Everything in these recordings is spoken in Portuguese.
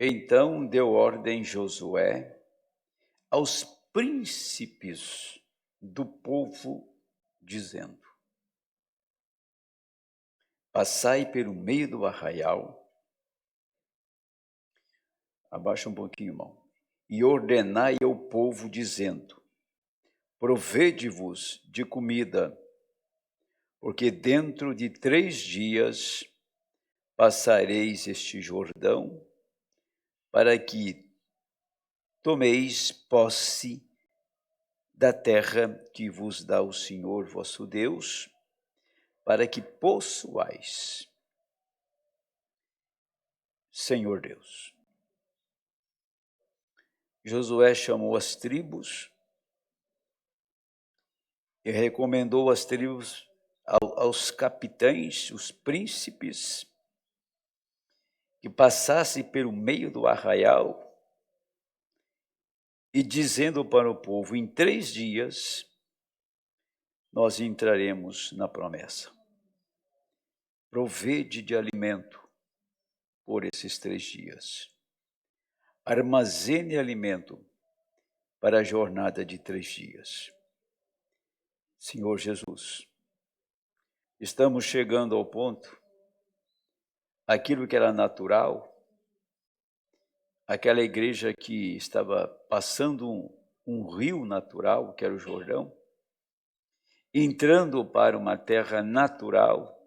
Então deu ordem Josué aos príncipes do povo, dizendo: passai pelo meio do arraial, abaixa um pouquinho, irmão, e ordenai ao povo, dizendo: provede-vos de comida, porque dentro de 3 dias passareis este Jordão, para que tomeis posse da terra que vos dá o Senhor vosso Deus, para que possuais. Senhor Deus. Josué chamou as tribos e recomendou as tribos aos capitães, os príncipes, que passassem pelo meio do arraial e dizendo para o povo: em 3 dias nós entraremos na promessa. Provede de alimento por esses 3 dias. Armazene alimento para a jornada de 3 dias. Senhor Jesus, estamos chegando ao ponto, aquilo que era natural, aquela igreja que estava passando um rio natural, que era o Jordão, entrando para uma terra natural,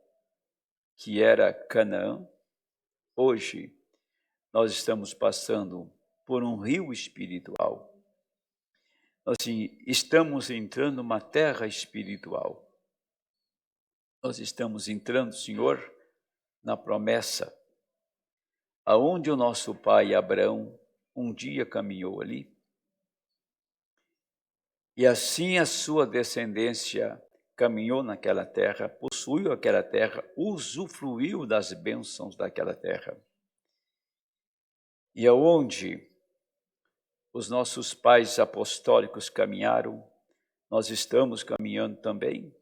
que era Canaã. Hoje, nós estamos passando por um rio espiritual. Assim, estamos entrando numa terra espiritual. Nós estamos entrando, Senhor, na promessa, aonde o nosso pai Abraão um dia caminhou ali, e assim a sua descendência caminhou naquela terra, possuiu aquela terra, usufruiu das bênçãos daquela terra. E aonde os nossos pais apostólicos caminharam, nós estamos caminhando também.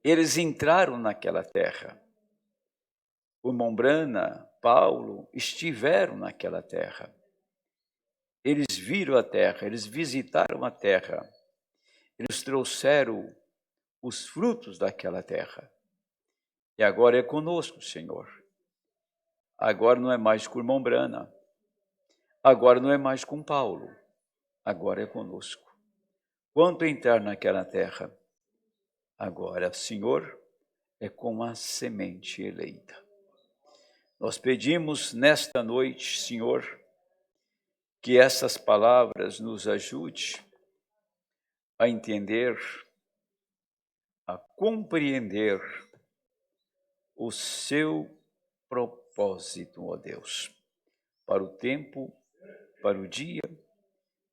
Eles entraram naquela terra. O irmão Brana, Paulo, estiveram naquela terra. Eles viram a terra, eles visitaram a terra. Eles trouxeram os frutos daquela terra. E agora é conosco, Senhor. Agora não é mais com o irmão Brana. Agora não é mais com Paulo. Agora é conosco. Quanto entrar naquela terra, agora, Senhor, é com a semente eleita. Nós pedimos nesta noite, Senhor, que essas palavras nos ajude a entender, a compreender o seu propósito, ó Deus, para o tempo, para o dia,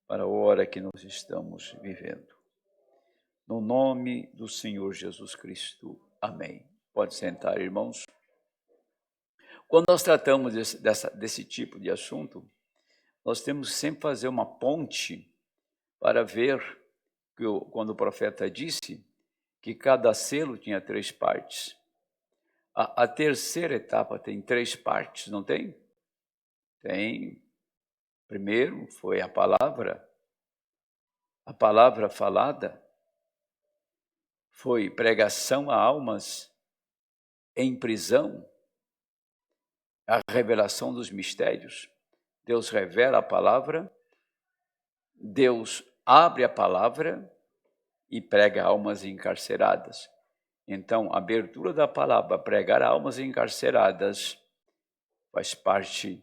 para a hora que nós estamos vivendo. No nome do Senhor Jesus Cristo. Amém. Pode sentar, irmãos. Quando nós tratamos desse tipo de assunto, nós temos que sempre fazer uma ponte para ver que quando o profeta disse que cada selo tinha 3 partes. A terceira etapa tem 3 partes, não tem? Tem. Primeiro foi a palavra falada, foi pregação a almas em prisão, a revelação dos mistérios. Deus revela a palavra, Deus abre a palavra e prega almas encarceradas. Então, a abertura da palavra, pregar almas encarceradas, faz parte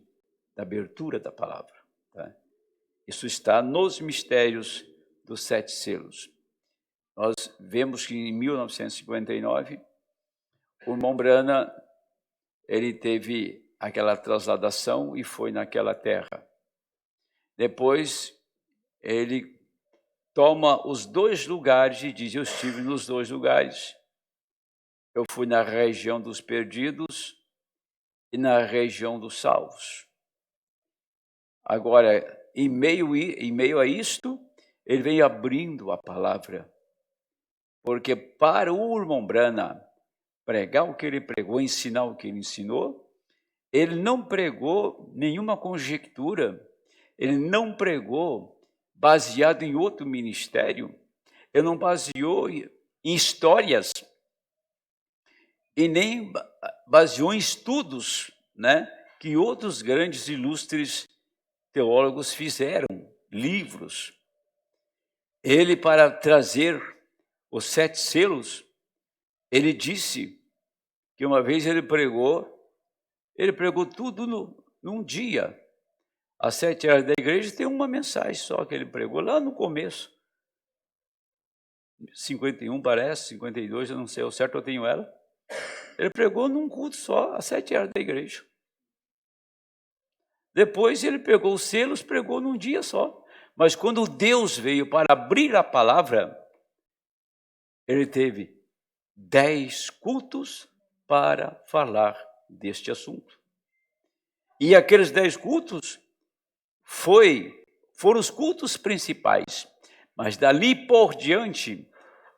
da abertura da palavra. Tá? Isso está nos mistérios dos 7 selos. Nós vemos que em 1959, o irmão Brana, ele teve aquela transladação e foi naquela terra. Depois, ele toma os 2 lugares e diz: eu estive nos 2 lugares. Eu fui na região dos perdidos e na região dos salvos. Agora, em meio a isto, ele vem abrindo a palavra. Porque para o irmão Brana pregar o que ele pregou, ensinar o que ele ensinou, ele não pregou nenhuma conjectura, ele não pregou baseado em outro ministério, ele não baseou em histórias e nem baseou em estudos, né, que outros grandes ilustres teólogos fizeram, livros. Ele, para trazer os 7 selos, ele disse que uma vez ele pregou tudo num dia. Às 7 horas da igreja tem uma mensagem só que ele pregou lá no começo. 51 parece, 52, eu não sei, o certo eu tenho ela. Ele pregou num culto só, às 7 horas da igreja. Depois ele pegou os selos, pregou num dia só. Mas quando Deus veio para abrir a palavra, ele teve 10 cultos para falar deste assunto. E aqueles 10 cultos foram os cultos principais. Mas dali por diante,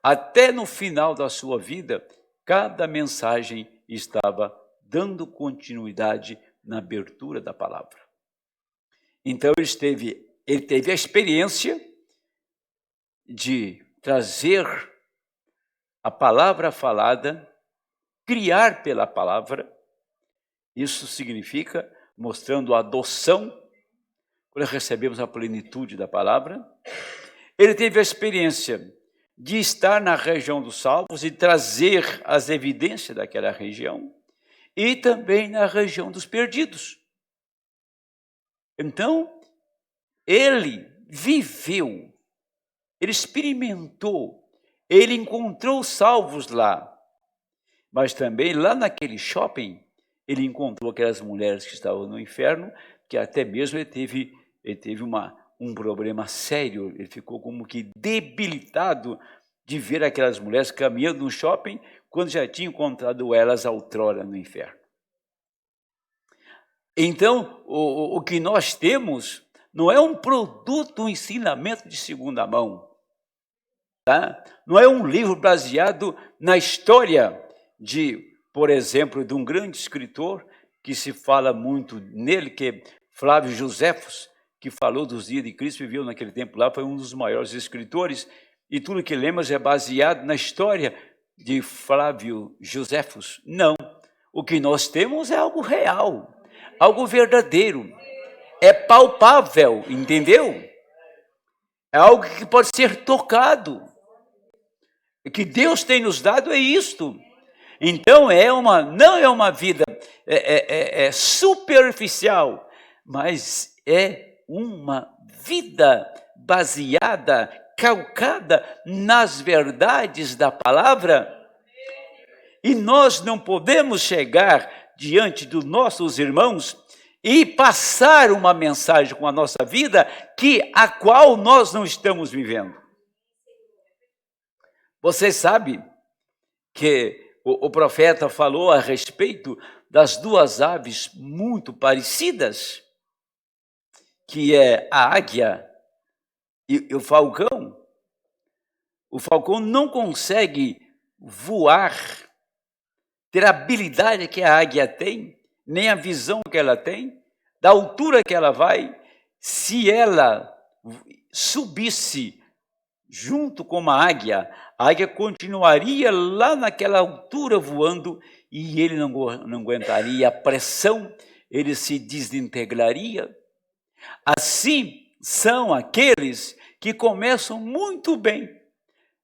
até no final da sua vida, cada mensagem estava dando continuidade na abertura da palavra. Então ele teve a experiência de trazer a palavra falada, criar pela palavra. Isso significa mostrando a adoção, quando recebemos a plenitude da palavra. Ele teve a experiência de estar na região dos salvos e trazer as evidências daquela região, e também na região dos perdidos. Então, ele viveu, ele experimentou, ele encontrou salvos lá, mas também lá naquele shopping, ele encontrou aquelas mulheres que estavam no inferno, que até mesmo ele teve um problema sério, ele ficou como que debilitado de ver aquelas mulheres caminhando no shopping, quando já tinha encontrado elas outrora no inferno. Então, o que nós temos não é um produto, um ensinamento de segunda mão, tá? Não é um livro baseado na história por exemplo, de um grande escritor, que se fala muito nele, que é Flávio Joséfos, que falou dos dias de Cristo, viveu naquele tempo lá, foi um dos maiores escritores, e tudo que lemos é baseado na história de Flávio Joséfos. Não, o que nós temos é algo real, algo verdadeiro, é palpável, entendeu? É algo que pode ser tocado. O que Deus tem nos dado é isto. Então, não é uma vida superficial, mas é uma vida baseada, calcada nas verdades da palavra. E nós não podemos chegar diante dos nossos irmãos e passar uma mensagem com a nossa vida a qual nós não estamos vivendo. Você sabe que o profeta falou a respeito das 2 aves muito parecidas, que é a águia e o falcão. O falcão não consegue voar, ter a habilidade que a águia tem, nem a visão que ela tem, da altura que ela vai. Se ela subisse junto com a águia continuaria lá naquela altura voando, e ele não aguentaria a pressão, ele se desintegraria. Assim são aqueles que começam muito bem.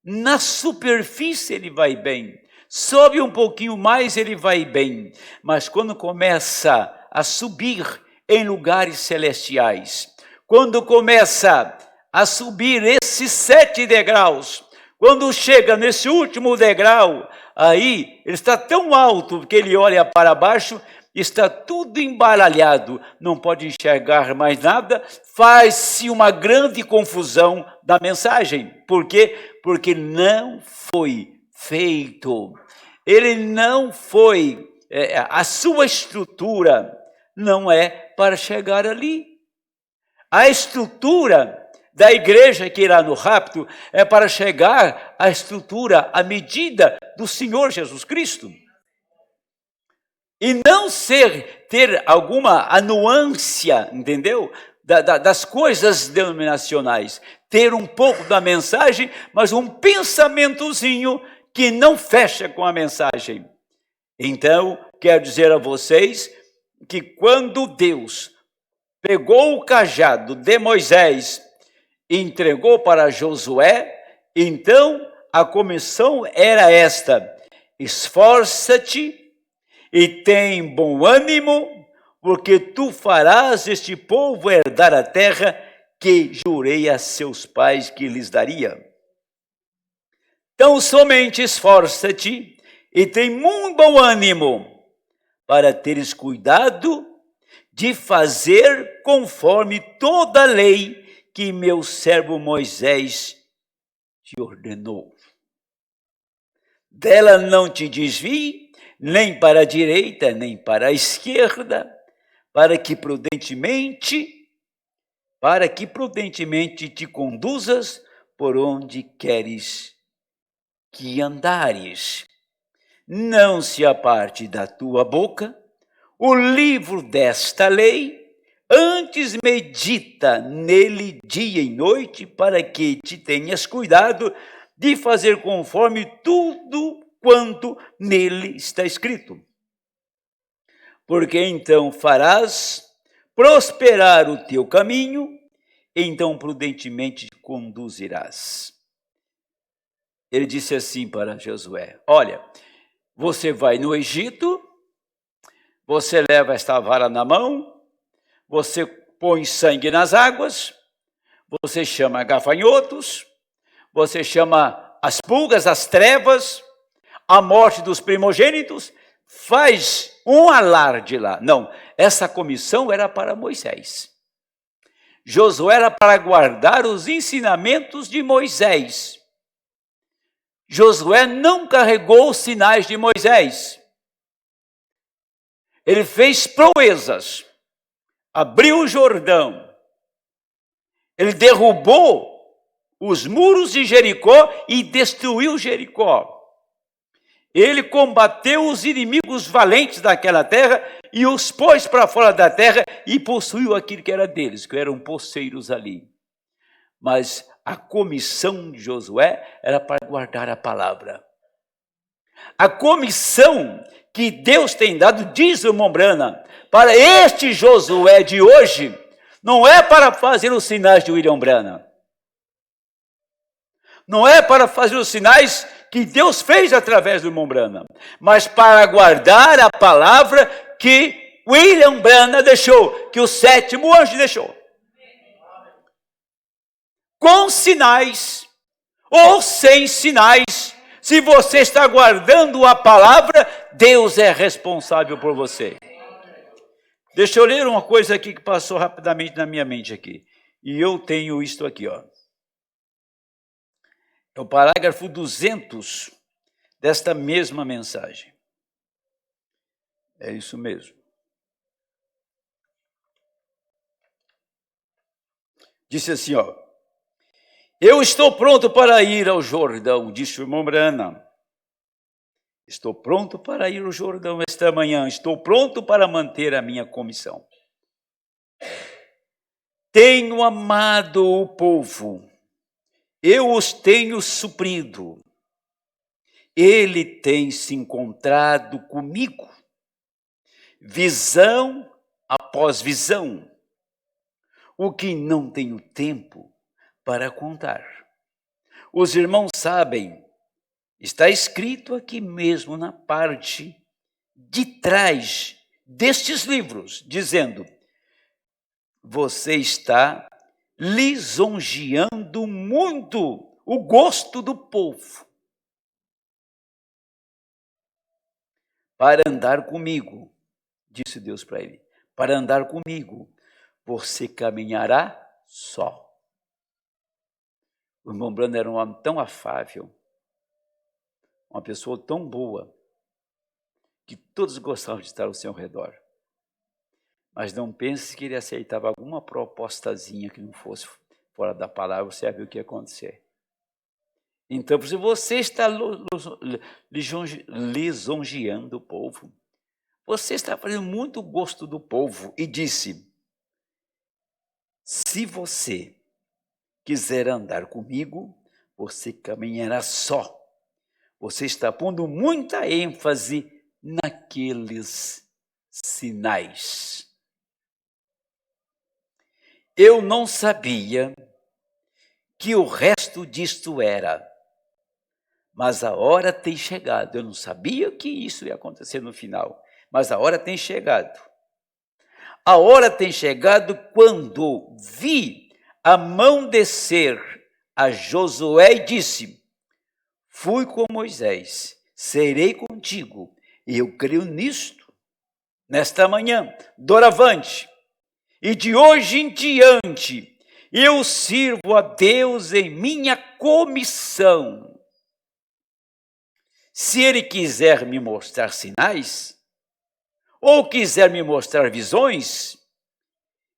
Na superfície ele vai bem, sobe um pouquinho mais ele vai bem, mas quando começa a subir em lugares celestiais, quando começa a subir esses 7 degraus, quando chega nesse último degrau, aí ele está tão alto que ele olha para baixo, está tudo embaralhado, não pode enxergar mais nada, faz-se uma grande confusão da mensagem. Por quê? Porque não foi feito, ele não foi, a sua estrutura não é para chegar ali. A estrutura da igreja que irá no rapto é para chegar à estrutura, à medida do Senhor Jesus Cristo. E não ter alguma anuância, entendeu? Das coisas denominacionais. Ter um pouco da mensagem, mas um pensamentozinho que não fecha com a mensagem. Então, quero dizer a vocês que quando Deus pegou o cajado de Moisés e entregou para Josué, então a comissão era esta: esforça-te e tem bom ânimo, porque tu farás este povo herdar a terra que jurei a seus pais que lhes daria. Então somente esforça-te e tem muito bom ânimo, para teres cuidado de fazer conforme toda a lei que meu servo Moisés te ordenou. Dela não te desvie, nem para a direita, nem para a esquerda, para que prudentemente te conduzas por onde queres que andares. Não se aparte da tua boca o livro desta lei, antes medita nele dia e noite, para que te tenhas cuidado de fazer conforme tudo quanto nele está escrito. Porque então farás prosperar o teu caminho, então prudentemente te conduzirás. Ele disse assim para Josué: olha, você vai no Egito, você leva esta vara na mão, você põe sangue nas águas, você chama gafanhotos, você chama as pulgas, as trevas, a morte dos primogênitos, faz um alarde lá. Não, essa comissão era para Moisés. Josué era para guardar os ensinamentos de Moisés. Josué não carregou os sinais de Moisés. Ele fez proezas, abriu o Jordão, ele derrubou os muros de Jericó e destruiu Jericó. Ele combateu os inimigos valentes daquela terra e os pôs para fora da terra e possuiu aquilo que era deles, que eram poceiros ali. Mas a comissão de Josué era para guardar a palavra. A comissão que Deus tem dado, diz o Mombrana, para este Josué de hoje, não é para fazer os sinais de William Branham. Não é para fazer os sinais que Deus fez através do irmão Branham, mas para guardar a palavra que William Branham deixou, que o sétimo anjo deixou. Com sinais ou sem sinais, se você está guardando a palavra, Deus é responsável por você. Deixa eu ler uma coisa aqui que passou rapidamente na minha mente aqui. E eu tenho isto aqui, ó. É o parágrafo 200 desta mesma mensagem. É isso mesmo. Disse assim, ó: eu estou pronto para ir ao Jordão, disse o irmão Branham. Estou pronto para ir ao Jordão esta manhã, estou pronto para manter a minha comissão. Tenho amado o povo, eu os tenho suprido. Ele tem se encontrado comigo, visão após visão, o que não tenho tempo para contar. Os irmãos sabem, está escrito aqui mesmo na parte de trás destes livros, dizendo: você está lisonjeando muito o gosto do povo para andar comigo, disse Deus para ele, para andar comigo, você caminhará só. O irmão Branham era um homem tão afável, uma pessoa tão boa, que todos gostavam de estar ao seu redor. Mas não pense que ele aceitava alguma propostazinha que não fosse fora da palavra, você ia ver o que ia acontecer. Então, se você está lisonjeando o povo, você está fazendo muito gosto do povo. E disse: se você quiser andar comigo, você caminhará só. Você está pondo muita ênfase naqueles sinais. Eu não sabia que o resto disto era, mas a hora tem chegado. Eu não sabia que isso ia acontecer no final, mas a hora tem chegado. A hora tem chegado quando vi a mão descer a Josué e disse: fui com Moisés, serei contigo, e eu creio nisto, nesta manhã, doravante, e de hoje em diante, eu sirvo a Deus em minha comissão. Se Ele quiser me mostrar sinais, ou quiser me mostrar visões,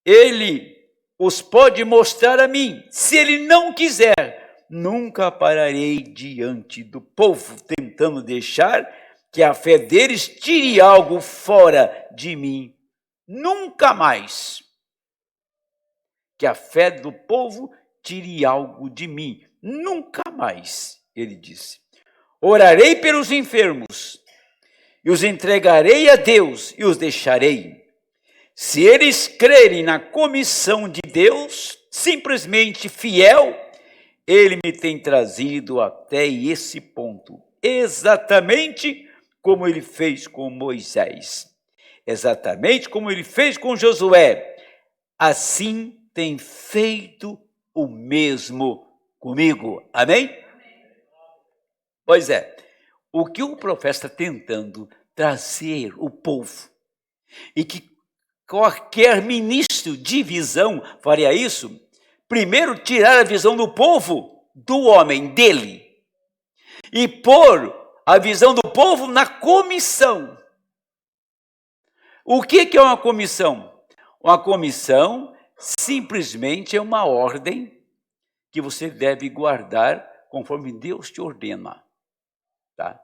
Ele os pode mostrar a mim. Se Ele não quiser, nunca pararei diante do povo, tentando deixar que a fé deles tire algo fora de mim. Nunca mais. Que a fé do povo tire algo de mim. Nunca mais, ele disse. Orarei pelos enfermos, e os entregarei a Deus, e os deixarei. Se eles crerem na comissão de Deus, simplesmente fiel, Ele me tem trazido até esse ponto, exatamente como Ele fez com Moisés, exatamente como Ele fez com Josué. Assim tem feito o mesmo comigo. Amém? Pois é, o que o profeta está tentando trazer o povo, e que qualquer ministro de visão faria isso, primeiro tirar a visão do povo, do homem, dele, e pôr a visão do povo na comissão. O que é uma comissão? Uma comissão simplesmente é uma ordem que você deve guardar conforme Deus te ordena. Tá?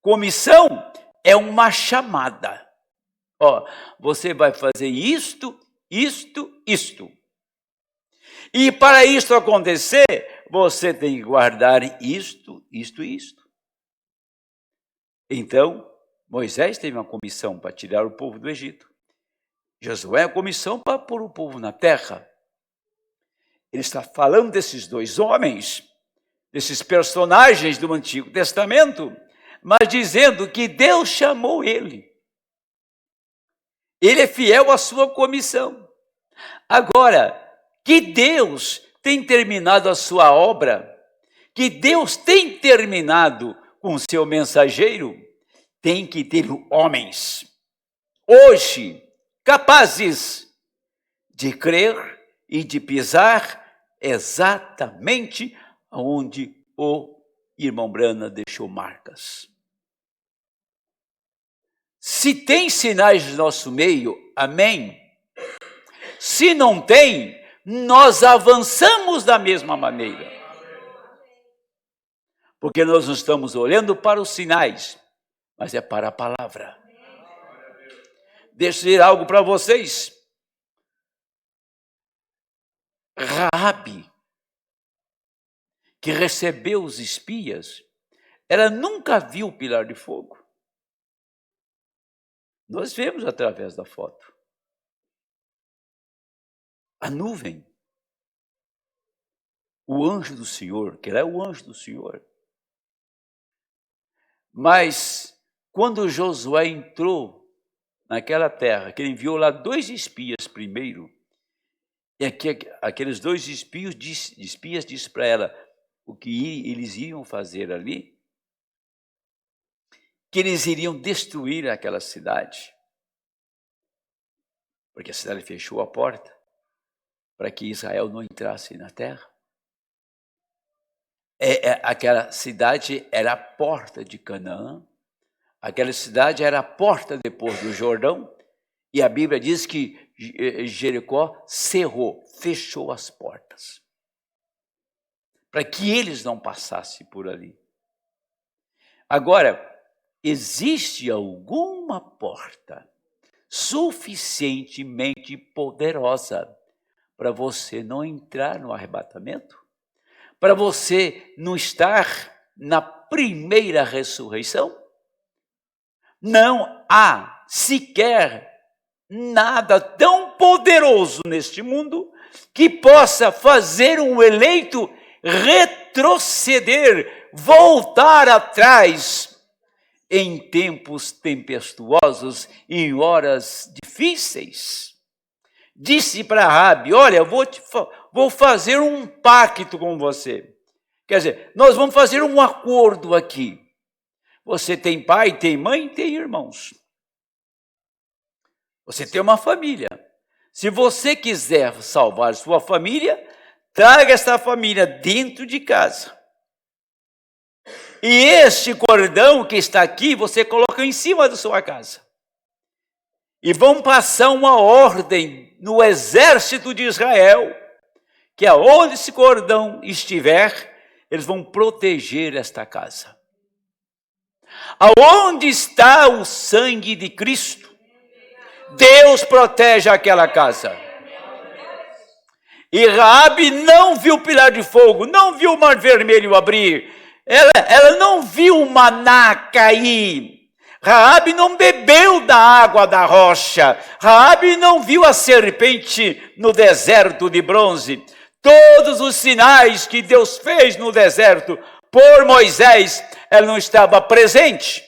Comissão é uma chamada. Ó, você vai fazer isto, isto, isto. E para isso acontecer, você tem que guardar isto, isto e isto. Então, Moisés teve uma comissão para tirar o povo do Egito. Josué a comissão para pôr o povo na terra. Ele está falando desses dois homens, desses personagens do Antigo Testamento, mas dizendo que Deus chamou ele. Ele é fiel à sua comissão. Agora, que Deus tem terminado a sua obra, que Deus tem terminado com o seu mensageiro, tem que ter homens, hoje, capazes de crer e de pisar exatamente onde o irmão Brana deixou marcas. Se tem sinais no nosso meio, amém. Se não tem, nós avançamos da mesma maneira. Porque nós não estamos olhando para os sinais, mas é para a palavra. Deixa eu dizer algo para vocês. Raabe, que recebeu os espias, ela nunca viu o pilar de fogo. Nós vemos através da foto. A nuvem. O anjo do Senhor, que ela é o anjo do Senhor. Mas, quando Josué entrou naquela terra, que ele enviou lá 2 espias primeiro, e aqueles 2 espias disseram para ela o que eles iam fazer ali, que eles iriam destruir aquela cidade, porque a cidade fechou a porta para que Israel não entrasse na terra. Aquela cidade era a porta de Canaã, aquela cidade era a porta depois do Jordão, e a Bíblia diz que Jericó cerrou, fechou as portas, para que eles não passassem por ali. Agora, existe alguma porta suficientemente poderosa para você não entrar no arrebatamento? Para você não estar na primeira ressurreição? Não há sequer nada tão poderoso neste mundo que possa fazer um eleito retroceder, voltar atrás em tempos tempestuosos, em horas difíceis. Disse para Raabe: olha, vou fazer um pacto com você. Quer dizer, nós vamos fazer um acordo aqui. Você tem pai, tem mãe, tem irmãos. Você tem uma família. Se você quiser salvar sua família, traga essa família dentro de casa. E este cordão que está aqui, você coloca em cima da sua casa. E vão passar uma ordem no exército de Israel, que aonde esse cordão estiver, eles vão proteger esta casa. Aonde está o sangue de Cristo, Deus protege aquela casa. E Raabe não viu o pilar de fogo, não viu o mar vermelho abrir, ela não viu o maná cair. Raabe não bebeu da água da rocha. Raabe não viu a serpente no deserto de bronze. Todos os sinais que Deus fez no deserto por Moisés, ela não estava presente.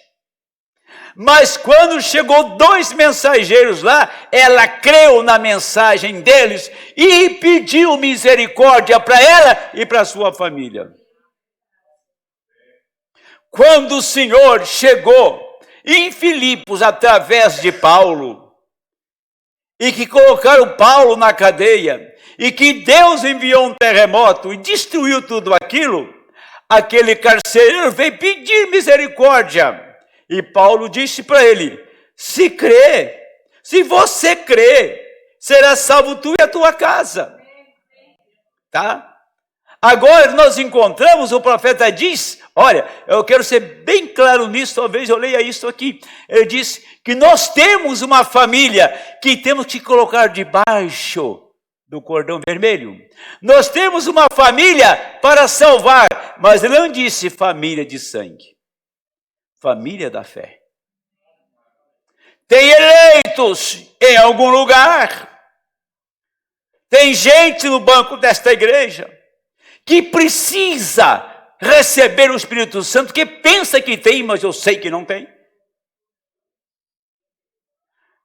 Mas quando chegou 2 mensageiros lá, ela creu na mensagem deles e pediu misericórdia para ela e para sua família. Quando o Senhor chegou em Filipos através de Paulo, e que colocaram Paulo na cadeia, e que Deus enviou um terremoto e destruiu tudo aquilo, aquele carcereiro veio pedir misericórdia. E Paulo disse para ele: se você crê, será salvo tu e a tua casa. Tá? Agora nós encontramos, o profeta diz, olha, eu quero ser bem claro nisso, talvez eu leia isso aqui. Ele diz que nós temos uma família que temos que colocar debaixo do cordão vermelho. Nós temos uma família para salvar, mas ele não disse família de sangue. Família da fé. Tem eleitos em algum lugar. Tem gente no banco desta igreja que precisa receber o Espírito Santo, que pensa que tem, mas eu sei que não tem.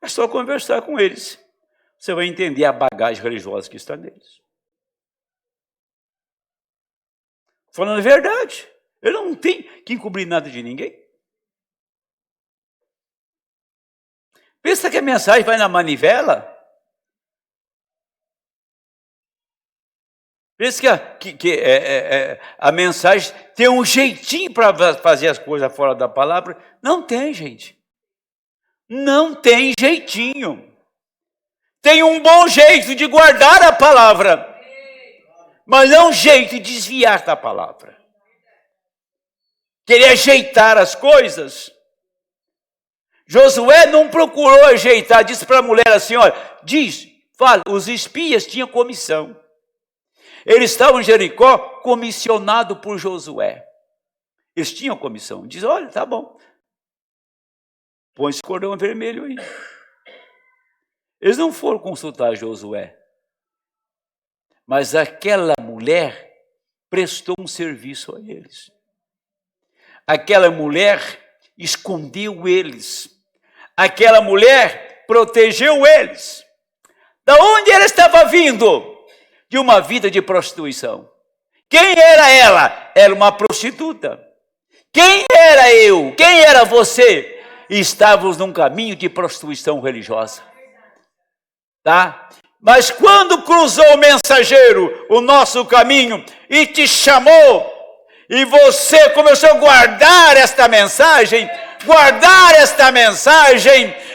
É só conversar com eles. Você vai entender a bagagem religiosa que está neles. Falando a verdade, ele não tem que encobrir nada de ninguém. Pensa que a mensagem vai na manivela? Pensa que a mensagem tem um jeitinho para fazer as coisas fora da palavra? Não tem, gente. Não tem jeitinho. Tem um bom jeito de guardar a palavra, mas não um jeito de desviar da palavra. Querer ajeitar as coisas. Josué não procurou ajeitar, disse para a mulher assim, olha, fala, os espias tinham comissão. Eles estavam em Jericó, comissionado por Josué. Eles tinham comissão. Diz, olha, tá bom. Põe esse cordão vermelho aí. Eles não foram consultar Josué. Mas aquela mulher prestou um serviço a eles. Aquela mulher escondeu eles. Aquela mulher protegeu eles. Da onde ela estava vindo? De uma vida de prostituição. Quem era ela? Era uma prostituta. Quem era eu? Quem era você? Estávamos num caminho de prostituição religiosa. Tá? Mas quando cruzou o mensageiro o nosso caminho e te chamou, e você começou a guardar esta mensagem,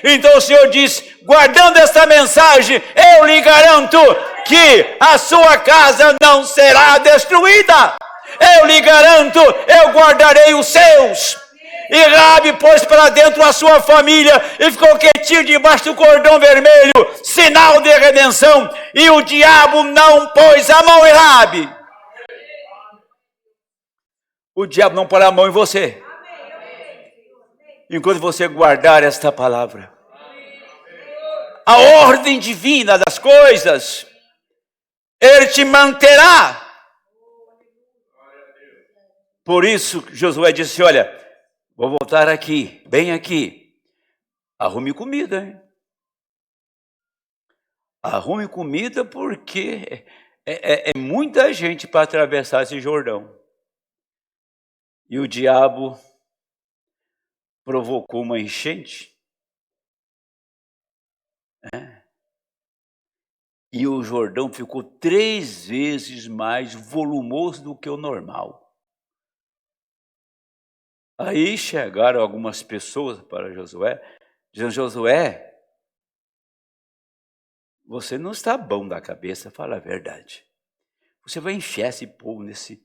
então o Senhor diz, guardando esta mensagem, eu lhe garanto que a sua casa não será destruída. Eu lhe garanto, eu guardarei os seus. E Raabe pôs para dentro a sua família e ficou quietinho debaixo do cordão vermelho, sinal de redenção. E o diabo não pôs a mão em Raabe. O diabo não pôs a mão em você. Enquanto você guardar esta palavra. A ordem divina das coisas, ele te manterá. Por isso, Josué disse, olha, vou voltar aqui, bem aqui. Arrume comida, hein? Arrume comida porque é muita gente para atravessar esse Jordão. E o diabo provocou uma enchente. E o Jordão ficou 3 vezes mais volumoso do que o normal. Aí chegaram algumas pessoas para Josué, dizendo, Josué, você não está bom da cabeça, fala a verdade. Você vai encher esse povo nesse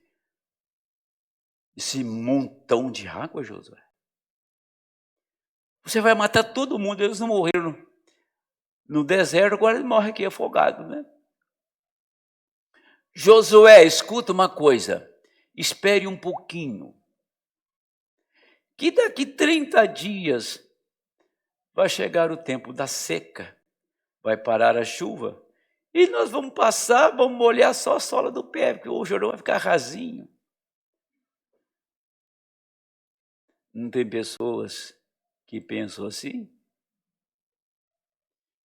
montão de água, Josué. Você vai matar todo mundo, eles não morreram no deserto, agora eles morrem aqui afogados, né? Josué, escuta uma coisa, espere um pouquinho. Que daqui 30 dias vai chegar o tempo da seca, vai parar a chuva, e nós vamos passar, vamos molhar só a sola do pé, porque o Jordão vai ficar rasinho. Não tem pessoas que pensam assim?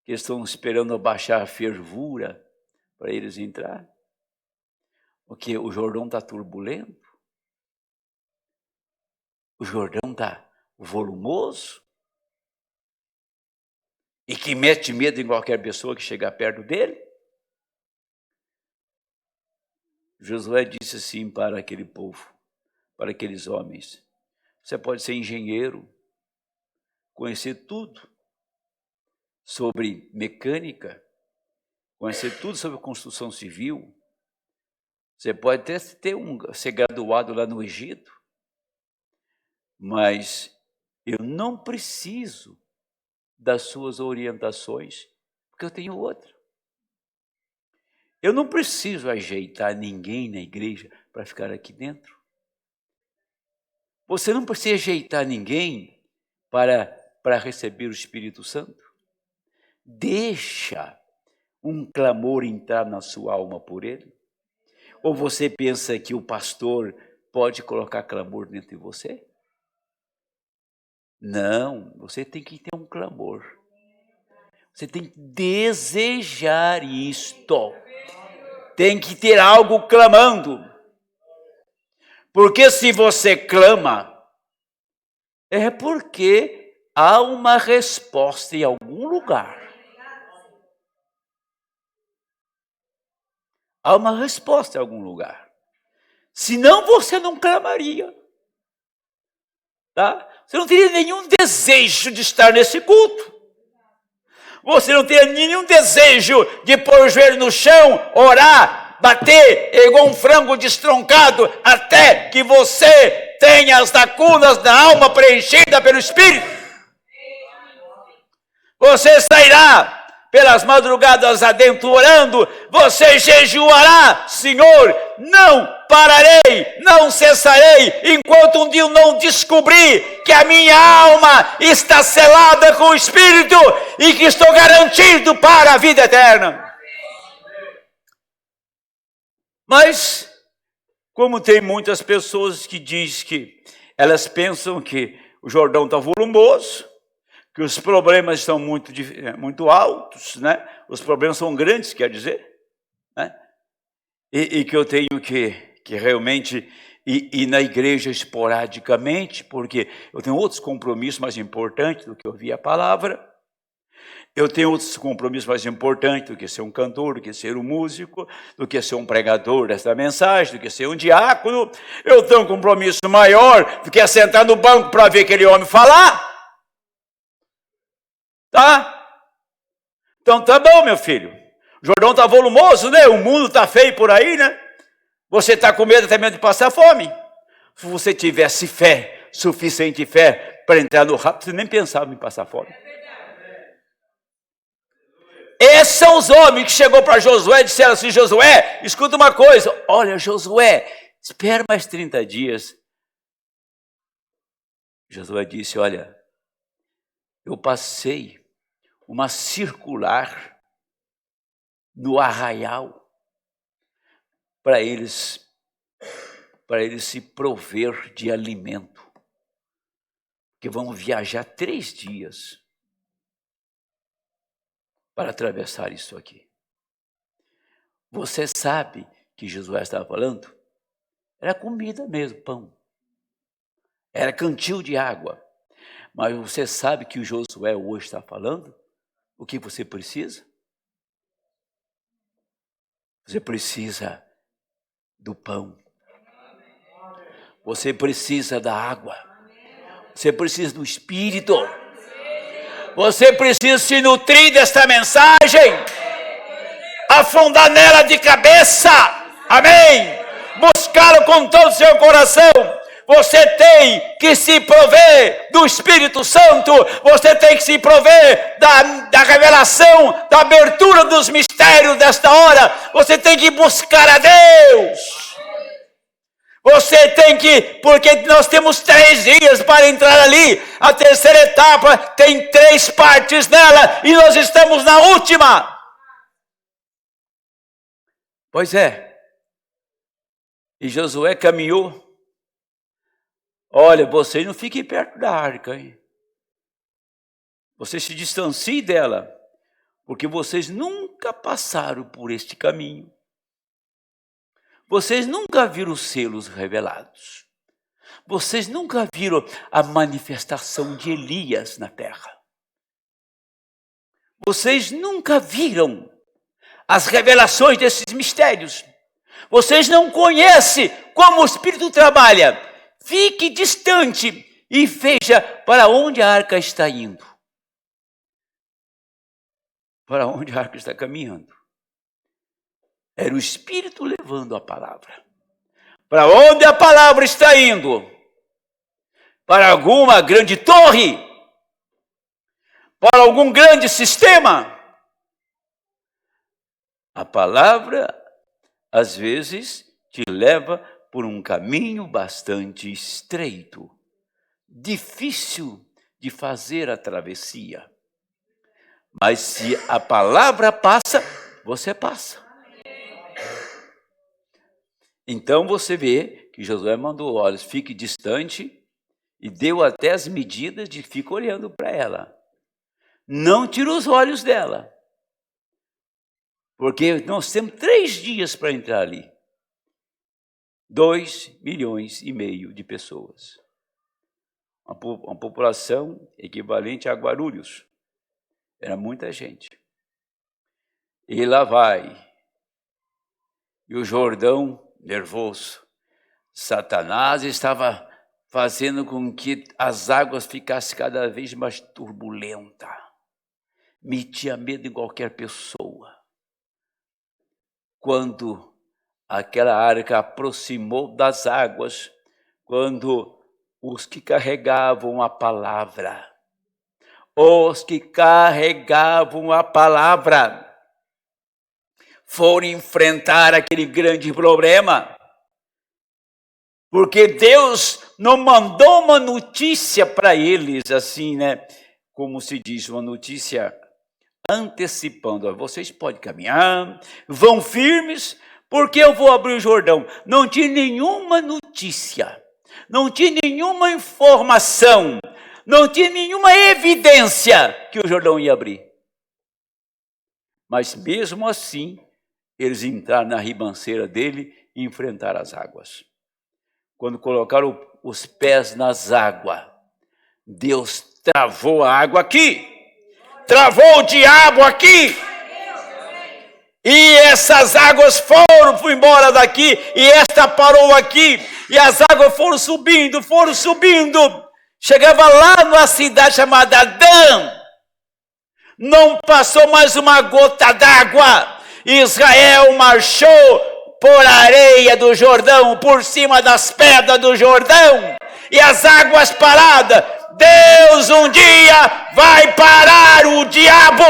Que estão esperando abaixar a fervura para eles entrar? Porque o Jordão está turbulento? O Jordão está volumoso e que mete medo em qualquer pessoa que chegar perto dele. Josué disse assim para aquele povo, para aqueles homens, você pode ser engenheiro, conhecer tudo sobre mecânica, conhecer tudo sobre construção civil, você pode até ser graduado lá no Egito, mas eu não preciso das suas orientações, porque eu tenho outra. Eu não preciso ajeitar ninguém na igreja para ficar aqui dentro. Você não precisa ajeitar ninguém para receber o Espírito Santo. Deixa um clamor entrar na sua alma por ele. Ou você pensa que o pastor pode colocar clamor dentro de você? Não, você tem que ter um clamor. Você tem que desejar isto. Tem que ter algo clamando. Porque se você clama, é porque há uma resposta em algum lugar. Há uma resposta em algum lugar. Senão você não clamaria. Tá? Você não teria nenhum desejo de estar nesse culto. Você não teria nenhum desejo de pôr o joelho no chão, orar, bater igual um frango destroncado, até que você tenha as lacunas da alma preenchida pelo Espírito. Você sairá pelas madrugadas adentro orando, você jejuará, Senhor, não pararei, não cessarei, enquanto um dia eu não descobrir que a minha alma está selada com o Espírito e que estou garantido para a vida eterna. Mas, como tem muitas pessoas que dizem que elas pensam que o Jordão está volumoso, que os problemas estão muito altos, né? Os problemas são grandes, quer dizer, né? E que eu tenho que realmente ir na igreja esporadicamente, porque eu tenho outros compromissos mais importantes do que ouvir a palavra. Eu tenho outros compromissos mais importantes do que ser um cantor, do que ser um músico, do que ser um pregador desta mensagem, do que ser um diácono. Eu tenho um compromisso maior do que sentar no banco para ver aquele homem falar. Tá? Então tá bom, meu filho. O Jordão tá volumoso, né? O mundo tá feio por aí, né? Você tá com medo até mesmo de passar fome. Se você tivesse fé suficiente fé para entrar no rapto, você nem pensava em passar fome. Esses são os homens que chegou para Josué e disseram assim: Josué, escuta uma coisa, olha, Josué, espera mais 30 dias. Josué disse: olha, eu passei uma circular no arraial para eles se prover de alimento, que vão viajar 3 dias para atravessar isso aqui. Você sabe que Josué estava falando? Era comida mesmo, pão. Era cantil de água. Mas você sabe que o Josué hoje está falando? O que você precisa? Você precisa do pão. Você precisa da água. Você precisa do Espírito. Você precisa se nutrir desta mensagem. Afundar nela de cabeça. Amém. Buscá-lo com todo o seu coração. Você tem que se prover do Espírito Santo. Você tem que se prover da revelação, da abertura dos mistérios desta hora. Você tem que buscar a Deus. Você tem que, porque nós temos 3 dias para entrar ali. A terceira etapa tem 3 partes nela e nós estamos na última. Pois é. E Josué caminhou. Olha, vocês não fiquem perto da arca, hein? Vocês se distanciem dela, porque vocês nunca passaram por este caminho. Vocês nunca viram os selos revelados. Vocês nunca viram a manifestação de Elias na terra. Vocês nunca viram as revelações desses mistérios. Vocês não conhecem como o Espírito trabalha. Fique distante e veja para onde a arca está indo. Para onde a arca está caminhando. Era o Espírito levando a palavra. Para onde a palavra está indo? Para alguma grande torre? Para algum grande sistema? A palavra, às vezes, te leva por um caminho bastante estreito, difícil de fazer a travessia. Mas se a palavra passa, você passa. Então você vê que Josué mandou: olha, fique distante, e deu até as medidas de ficar olhando para ela. Não tira os olhos dela, porque nós temos 3 dias para entrar ali. 2,5 milhões de pessoas. Uma população equivalente a Guarulhos. Era muita gente. E lá vai. E o Jordão nervoso. Satanás estava fazendo com que as águas ficassem cada vez mais turbulentas. Metia medo em qualquer pessoa. Quando aquela arca aproximou das águas, quando os que carregavam a palavra, foram enfrentar aquele grande problema, porque Deus não mandou uma notícia para eles, assim, né? Como se diz, uma notícia antecipando: vocês podem caminhar, vão firmes, porque eu vou abrir o Jordão. Não tinha nenhuma notícia, não tinha nenhuma informação, não tinha nenhuma evidência que o Jordão ia abrir. Mas mesmo assim, eles entraram na ribanceira dele e enfrentaram as águas. Quando colocaram os pés nas águas, Deus travou a água aqui, travou o diabo aqui. E essas águas foram embora daqui, e esta parou aqui, e as águas foram subindo. Chegava lá numa cidade chamada Dan. Não passou mais uma gota d'água. Israel marchou por areia do Jordão, por cima das pedras do Jordão. e as águas paradas. Deus um dia vai parar o diabo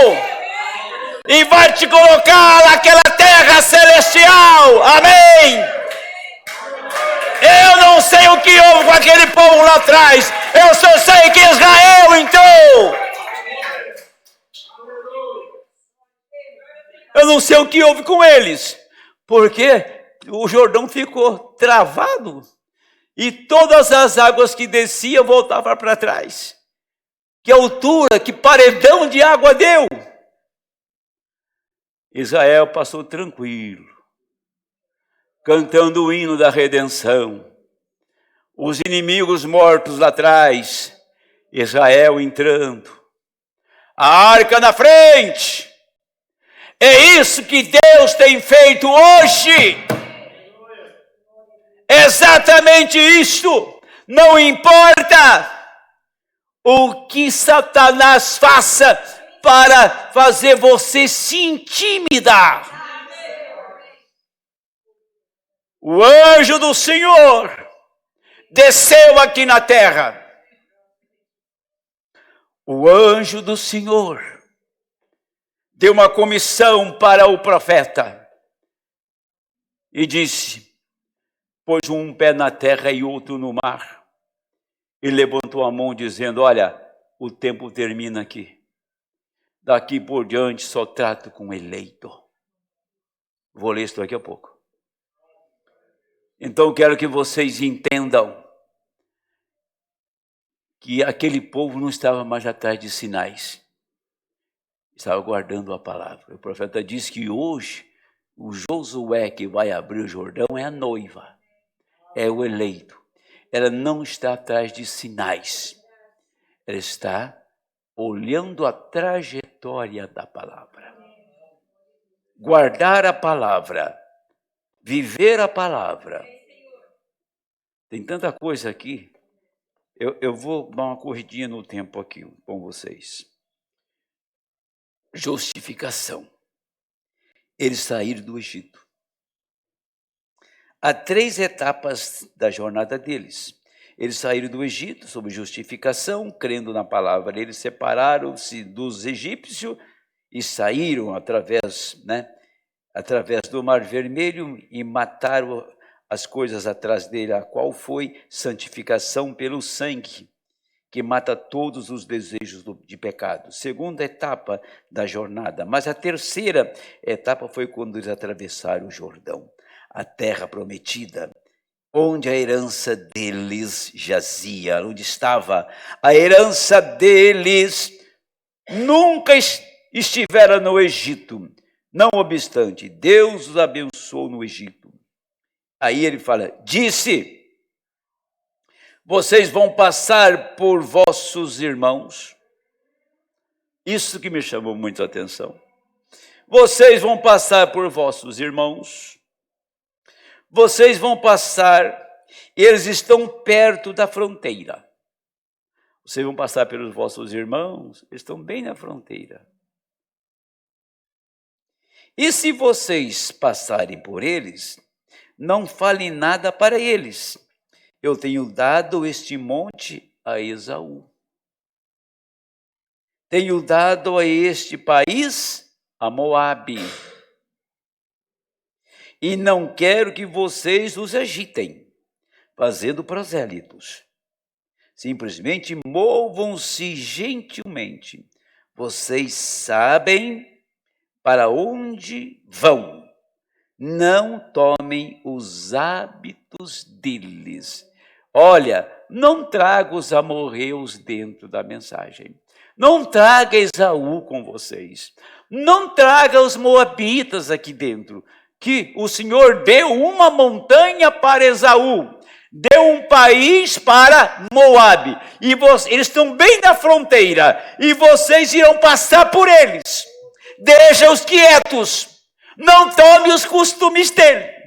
e vai te colocar naquela terra celestial. Amém. Eu não sei o que houve com aquele povo lá atrás. Eu só sei que Israel entrou. Eu não sei o que houve com eles, porque o Jordão ficou travado e todas as águas que desciam voltavam para trás. Que altura, que paredão de água deu! Israel passou tranquilo, cantando o hino da redenção. Os inimigos mortos lá atrás, Israel entrando. A arca na frente. É isso que Deus tem feito hoje. Exatamente isto. Não importa o que Satanás faça para fazer você se intimidar. O anjo do Senhor desceu aqui na terra. O anjo do Senhor deu uma comissão para o profeta e disse: pôs um pé na terra e outro no mar, e levantou a mão dizendo: olha, o tempo termina aqui. Daqui por diante só trato com eleito. Vou ler isso daqui a pouco. Então quero que vocês entendam que aquele povo não estava mais atrás de sinais. Estava guardando a palavra. O profeta disse que hoje o Josué que vai abrir o Jordão é a noiva, é o eleito. Ela não está atrás de sinais. Ela está olhando a trajetória da palavra. Guardar a palavra, viver a palavra. Tem tanta coisa aqui. Eu vou dar uma corridinha no tempo aqui com vocês. Justificação. Eles saíram do Egito. Há 3 etapas da jornada deles. Eles saíram do Egito sob justificação, crendo na palavra. Eles separaram-se dos egípcios e saíram através do Mar Vermelho e mataram as coisas atrás dele, a qual foi santificação pelo sangue, que mata todos os desejos de pecado. Segunda etapa da jornada. Mas a terceira etapa foi quando eles atravessaram o Jordão, a terra prometida, onde a herança deles jazia, onde estava a herança deles. Nunca estivera no Egito. Não obstante, Deus os abençoou no Egito. Aí ele fala, disse: vocês vão passar por vossos irmãos. Isso que me chamou muito a atenção. Vocês vão passar por vossos irmãos. Vocês vão passar, eles estão perto da fronteira. Vocês vão passar pelos vossos irmãos, eles estão bem na fronteira. E se vocês passarem por eles, não falem nada para eles. Eu tenho dado este monte a Esaú. Tenho dado a este país a Moabe. E não quero que vocês os agitem, fazendo prosélitos. Simplesmente movam-se gentilmente. Vocês sabem para onde vão. Não tomem os hábitos deles. Olha, não traga os amorreus dentro da mensagem. Não traga Esaú com vocês. Não traga os moabitas aqui dentro. Que o Senhor deu uma montanha para Esaú. Deu um país para Moabe. E eles estão bem na fronteira. E vocês irão passar por eles. Deixa-os quietos. Não tome os costumes deles.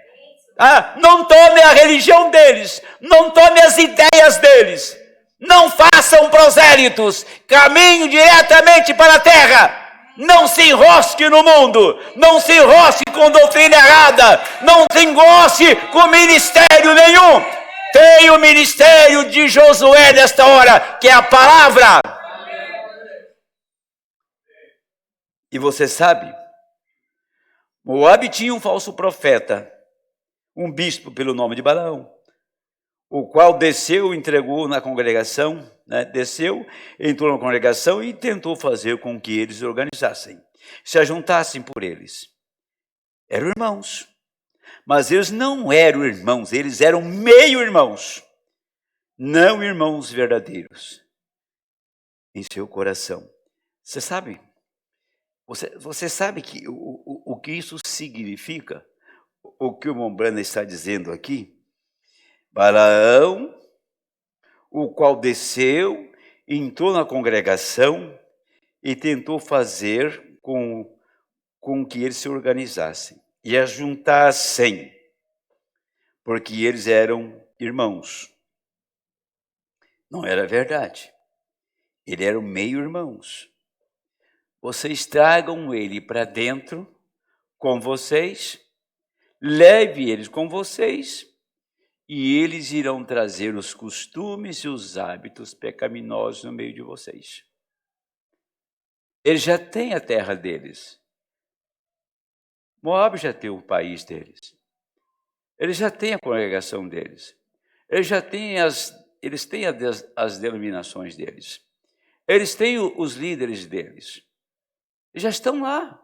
Não tome a religião deles. Não tome as ideias deles. Não façam prosélitos. Caminhem diretamente para a terra. Não se enrosque no mundo. Não se enrosque com doutrina errada. Não se enrosque com ministério nenhum. Tem o ministério de Josué nesta hora, que é a palavra. E você sabe, Moabe tinha um falso profeta, um bispo pelo nome de Balaão, o qual desceu e entregou na congregação, né? Desceu, entrou na congregação e tentou fazer com que eles se organizassem, se ajuntassem por eles. Eram irmãos, mas eles não eram irmãos, eles eram meio-irmãos, não irmãos verdadeiros em seu coração. Você sabe? Você sabe que o que isso significa? O que o Mombrana está dizendo aqui? Balaão, o qual desceu, entrou na congregação e tentou fazer com que eles se organizassem e ajuntassem, porque eles eram irmãos. Não era verdade. Eles eram meio-irmãos. Vocês tragam ele para dentro com vocês, leve eles com vocês, e eles irão trazer os costumes e os hábitos pecaminosos no meio de vocês. Eles já têm a terra deles. Moab já tem o país deles. Eles já têm a congregação deles. Eles já têm as denominações deles. Eles têm os líderes deles. Eles já estão lá.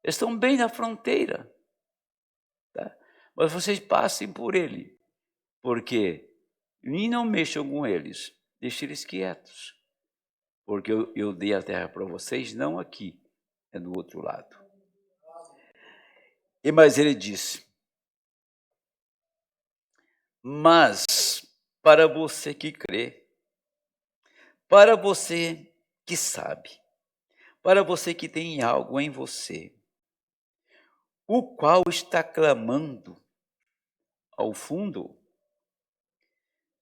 Eles estão bem na fronteira. Tá? Mas vocês passem por ele. Porque e não mexam com eles. Deixem eles quietos. Porque eu dei a terra para vocês, não aqui, é do outro lado. Mas ele disse, mas para você que crê, para você que sabe, para você que tem algo em você, o qual está clamando ao fundo,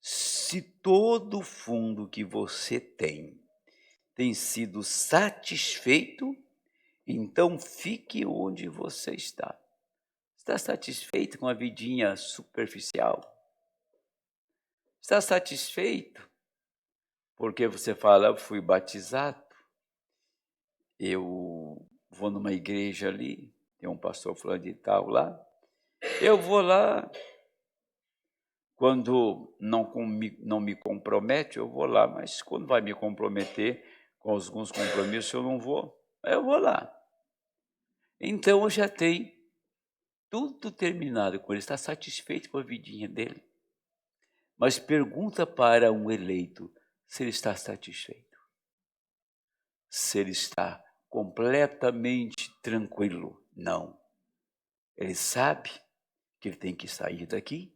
se todo o fundo que você tem sido satisfeito, então fique onde você está. Está satisfeito com a vidinha superficial? Está satisfeito? Porque você fala, eu fui batizado, eu vou numa igreja ali, tem um pastor fulano de tal lá, eu vou lá, quando não me compromete, eu vou lá, mas quando vai me comprometer com alguns compromissos, eu não vou, eu vou lá. Então eu já tenho tudo terminado com ele, está satisfeito com a vidinha dele. Mas pergunta para um eleito se ele está satisfeito. Se ele está completamente tranquilo. Não. Ele sabe que ele tem que sair daqui.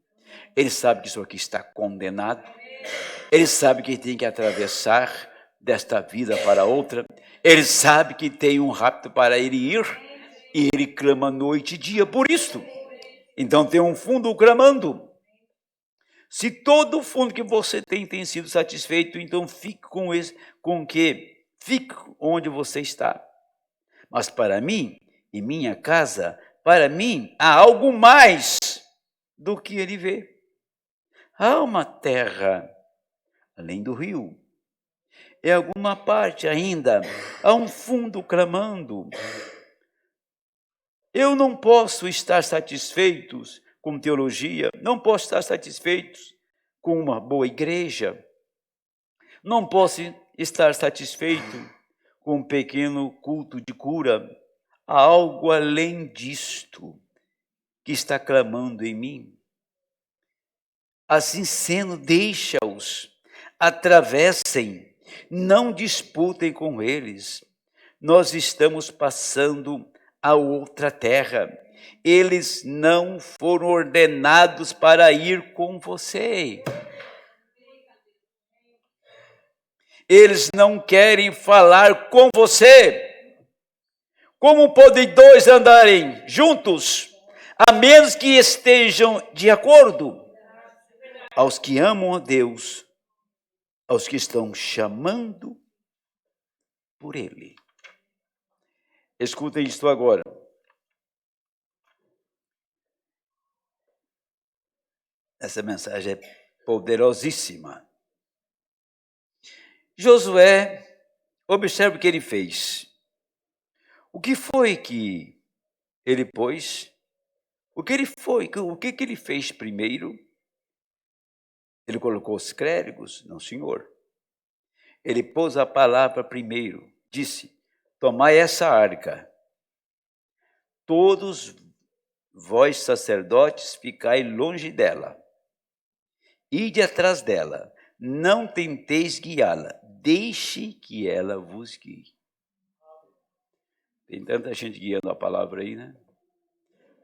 Ele sabe que isso aqui está condenado. Ele sabe que ele tem que atravessar desta vida para outra. Ele sabe que tem um rapto para ele ir. E ele clama noite e dia por isso. Então tem um fundo clamando. Se todo o fundo que você tem sido satisfeito, então fique fique onde você está. Mas para mim, em minha casa, para mim, há algo mais do que ele vê. Há uma terra além do rio. Em alguma parte ainda, há um fundo clamando. Eu não posso estar satisfeito com teologia, não posso estar satisfeito com uma boa igreja, não posso estar satisfeito com um pequeno culto de cura. Há algo além disto que está clamando em mim. Assim sendo, deixa-os, atravessem, não disputem com eles. Nós estamos passando a outra terra. Eles não foram ordenados para ir com você. Eles não querem falar com você. Como podem dois andarem juntos, a menos que estejam de acordo? Aos que amam a Deus, aos que estão chamando por Ele. Escutem isto agora. Essa mensagem é poderosíssima. Josué, observe o que ele fez. O que foi que ele pôs? O que ele fez primeiro? Ele colocou os clérigos? Não, senhor. Ele pôs a palavra primeiro. Disse: tomai essa arca. Todos vós, sacerdotes, ficai longe dela. Ide atrás dela. Não tenteis guiá-la. Deixe que ela vos guie. Tem tanta gente guiando a palavra aí, né?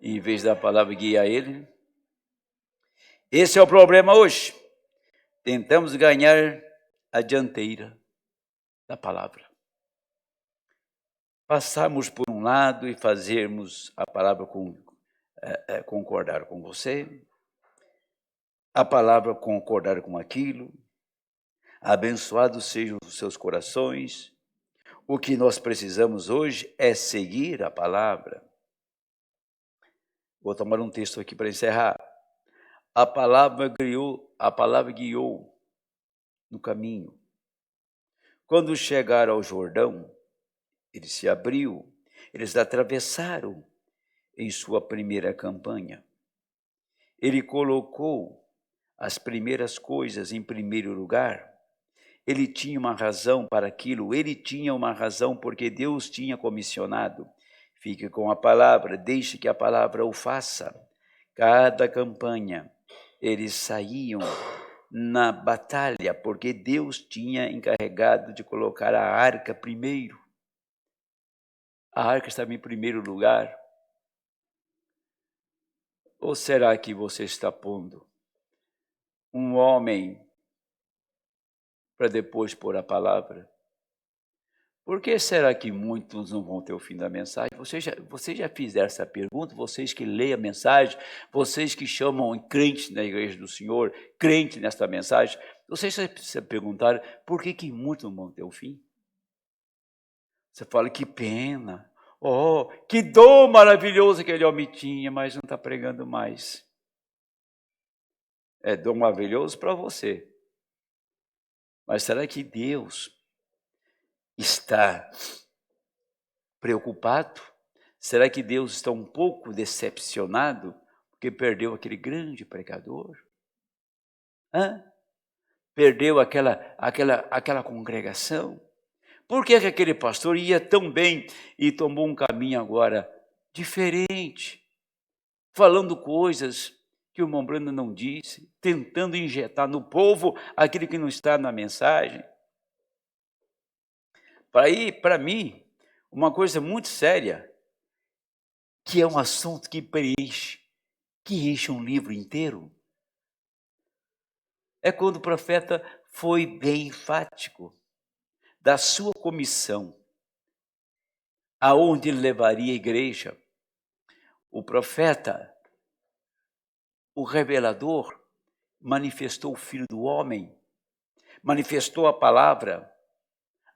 E em vez da palavra guiar ele. Esse é o problema hoje. Tentamos ganhar a dianteira da palavra. Passarmos por um lado e fazermos a palavra concordar com você, a palavra concordar com aquilo. Abençoados sejam os seus corações. O que nós precisamos hoje é seguir a palavra. Vou tomar um texto aqui para encerrar. A palavra guiou no caminho. Quando chegaram ao Jordão, ele se abriu, eles atravessaram em sua primeira campanha. Ele colocou as primeiras coisas em primeiro lugar. Ele tinha uma razão para aquilo, ele tinha uma razão porque Deus tinha comissionado. Fique com a palavra, deixe que a palavra o faça. Cada campanha, eles saíam na batalha, porque Deus tinha encarregado de colocar a arca primeiro. A arca estava em primeiro lugar. Ou será que você está pondo um homem para depois pôr a palavra? Por que será que muitos não vão ter o fim da mensagem? Vocês já fizeram essa pergunta? Vocês que leem a mensagem, vocês que chamam crente na igreja do Senhor, crente nesta mensagem, vocês já se perguntaram por que muitos não vão ter o fim? Você fala, que pena, oh, que dom maravilhoso aquele homem tinha, mas não está pregando mais. É dom maravilhoso para você. Mas será que Deus está preocupado? Será que Deus está um pouco decepcionado porque perdeu aquele grande pregador? Perdeu aquela congregação? Por que aquele pastor ia tão bem e tomou um caminho agora diferente, falando coisas que o irmão Brando não disse, tentando injetar no povo aquilo que não está na mensagem? Para mim, uma coisa muito séria, que é um assunto que enche um livro inteiro, é quando o profeta foi bem enfático da sua comissão, aonde ele levaria a igreja. O profeta, o revelador, manifestou o Filho do Homem, manifestou a palavra,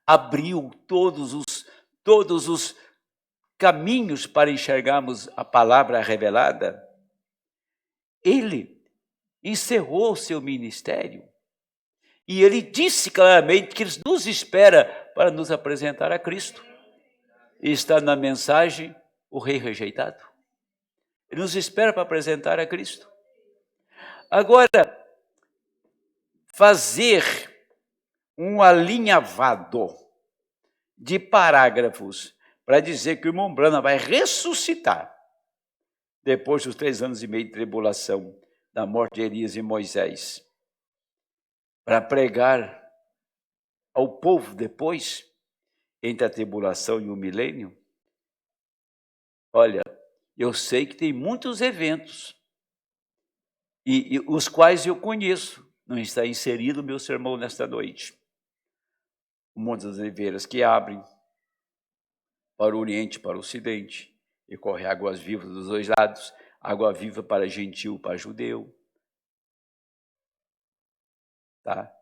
abriu todos os caminhos para enxergarmos a palavra revelada. Ele encerrou o seu ministério e ele disse claramente que ele nos espera para nos apresentar a Cristo. E está na mensagem o rei rejeitado. Ele nos espera para apresentar a Cristo. Agora, fazer um alinhavado de parágrafos para dizer que o irmão Branham vai ressuscitar depois dos 3 anos e meio de tribulação da morte de Elias e Moisés, para pregar ao povo depois, entre a tribulação e o milênio. Olha, eu sei que tem muitos eventos, e os quais eu conheço, não está inserido o meu sermão nesta noite. O Monte das Oliveiras que abrem para o Oriente, para o Ocidente, e corre águas vivas dos dois lados, água viva para gentil, para judeu. Tá?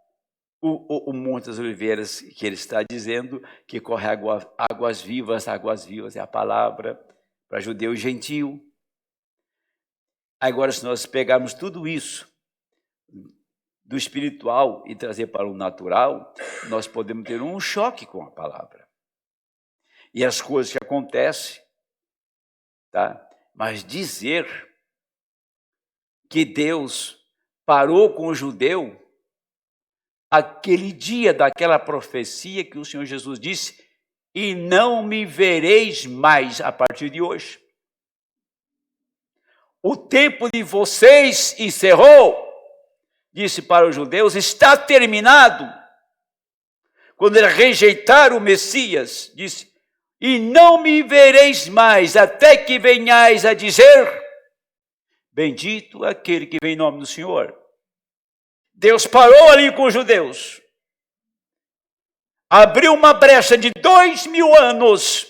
O Monte das Oliveiras, que ele está dizendo que corre águas vivas é a palavra para judeu e gentil. Agora, se nós pegarmos tudo isso do espiritual e trazer para o natural, nós podemos ter um choque com a palavra. E as coisas que acontecem, tá? Mas dizer que Deus parou com o judeu, aquele dia daquela profecia que o Senhor Jesus disse, e não me vereis mais a partir de hoje. O tempo de vocês encerrou, disse para os judeus, está terminado. Quando eles rejeitaram o Messias, disse, e não me vereis mais, até que venhais a dizer, bendito aquele que vem em nome do Senhor. Deus parou ali com os judeus, abriu uma brecha de 2000 anos,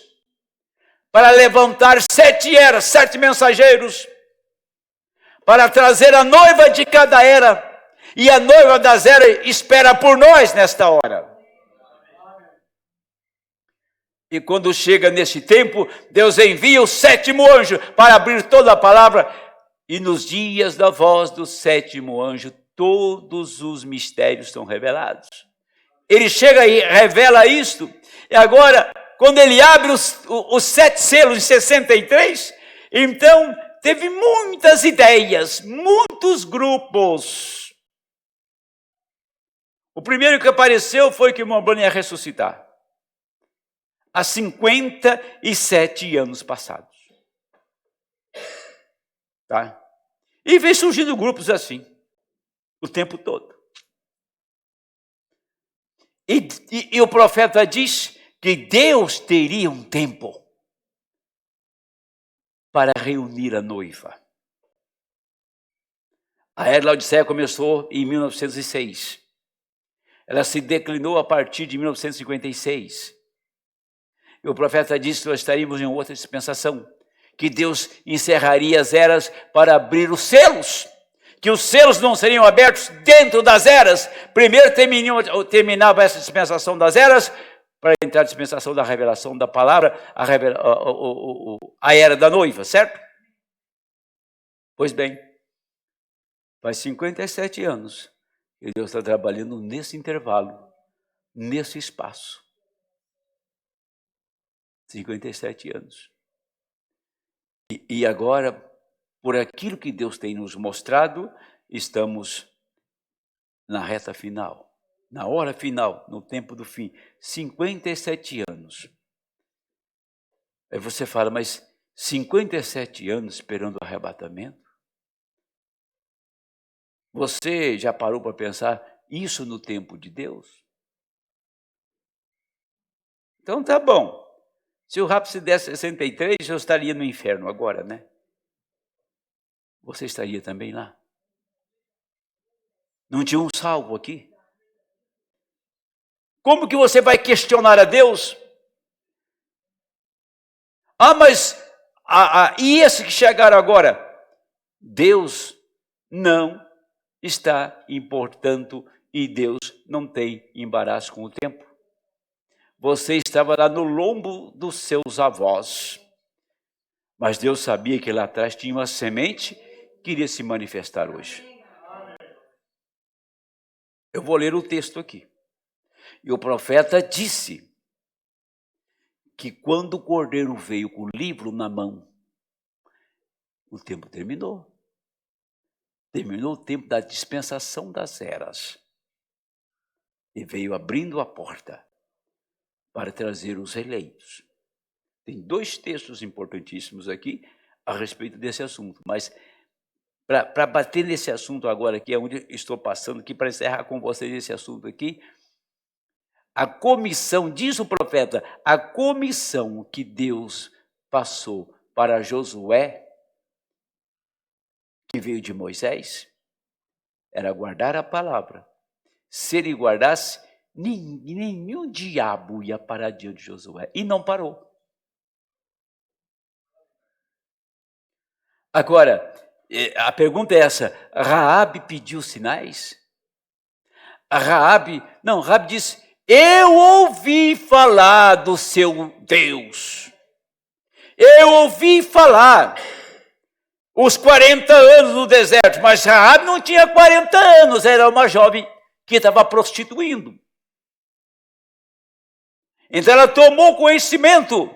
para levantar 7 eras, 7 mensageiros, para trazer a noiva de cada era, e a noiva das eras espera por nós nesta hora. E quando chega nesse tempo, Deus envia o 7º anjo para abrir toda a palavra, e nos dias da voz do 7º anjo, todos os mistérios são revelados. Ele chega e revela isto, e agora, quando ele abre os 7 selos de 63, então teve muitas ideias, muitos grupos. O primeiro que apareceu foi que o irmão Branham ia ressuscitar, há 57 anos passados. Tá? E vem surgindo grupos assim, o tempo todo. E o profeta diz que Deus teria um tempo para reunir a noiva. A era de Laodiceia começou em 1906. Ela se declinou a partir de 1956. E o profeta disse que nós estaríamos em outra dispensação, que Deus encerraria as eras para abrir os selos, que os selos não seriam abertos dentro das eras. Primeiro terminava essa dispensação das eras, para entrar na dispensação da revelação da palavra, a era da noiva, certo? Pois bem, faz 57 anos que Deus está trabalhando nesse intervalo, nesse espaço. 57 anos. E agora, por aquilo que Deus tem nos mostrado, estamos na reta final, na hora final, no tempo do fim. 57 anos. Aí você fala, mas 57 anos esperando o arrebatamento? Você já parou para pensar isso no tempo de Deus? Então tá bom. Se o rapto se desse 63, eu estaria no inferno agora, né? Você estaria também lá? Não tinha um salvo aqui? Como que você vai questionar a Deus? Mas e esse que chegaram agora? Deus não está importando e Deus não tem embaraço com o tempo. Você estava lá no lombo dos seus avós, mas Deus sabia que lá atrás tinha uma semente que iria se manifestar hoje. Eu vou ler o texto aqui. E o profeta disse que quando o cordeiro veio com o livro na mão, o tempo terminou. Terminou o tempo da dispensação das eras. E veio abrindo a porta para trazer os eleitos. Tem 2 textos importantíssimos aqui a respeito desse assunto, mas para bater nesse assunto agora aqui, é onde estou passando aqui, para encerrar com vocês esse assunto aqui, a comissão, diz o profeta, a comissão que Deus passou para Josué, que veio de Moisés, era guardar a palavra. Se ele guardasse, nenhum diabo ia parar diante de Josué. E não parou. Agora, a pergunta é essa: Raabe pediu sinais? Raabe disse: eu ouvi falar do seu Deus. Eu ouvi falar. os 40 anos no deserto, mas Raabe não tinha 40 anos, era uma jovem que estava prostituindo. Então ela tomou conhecimento,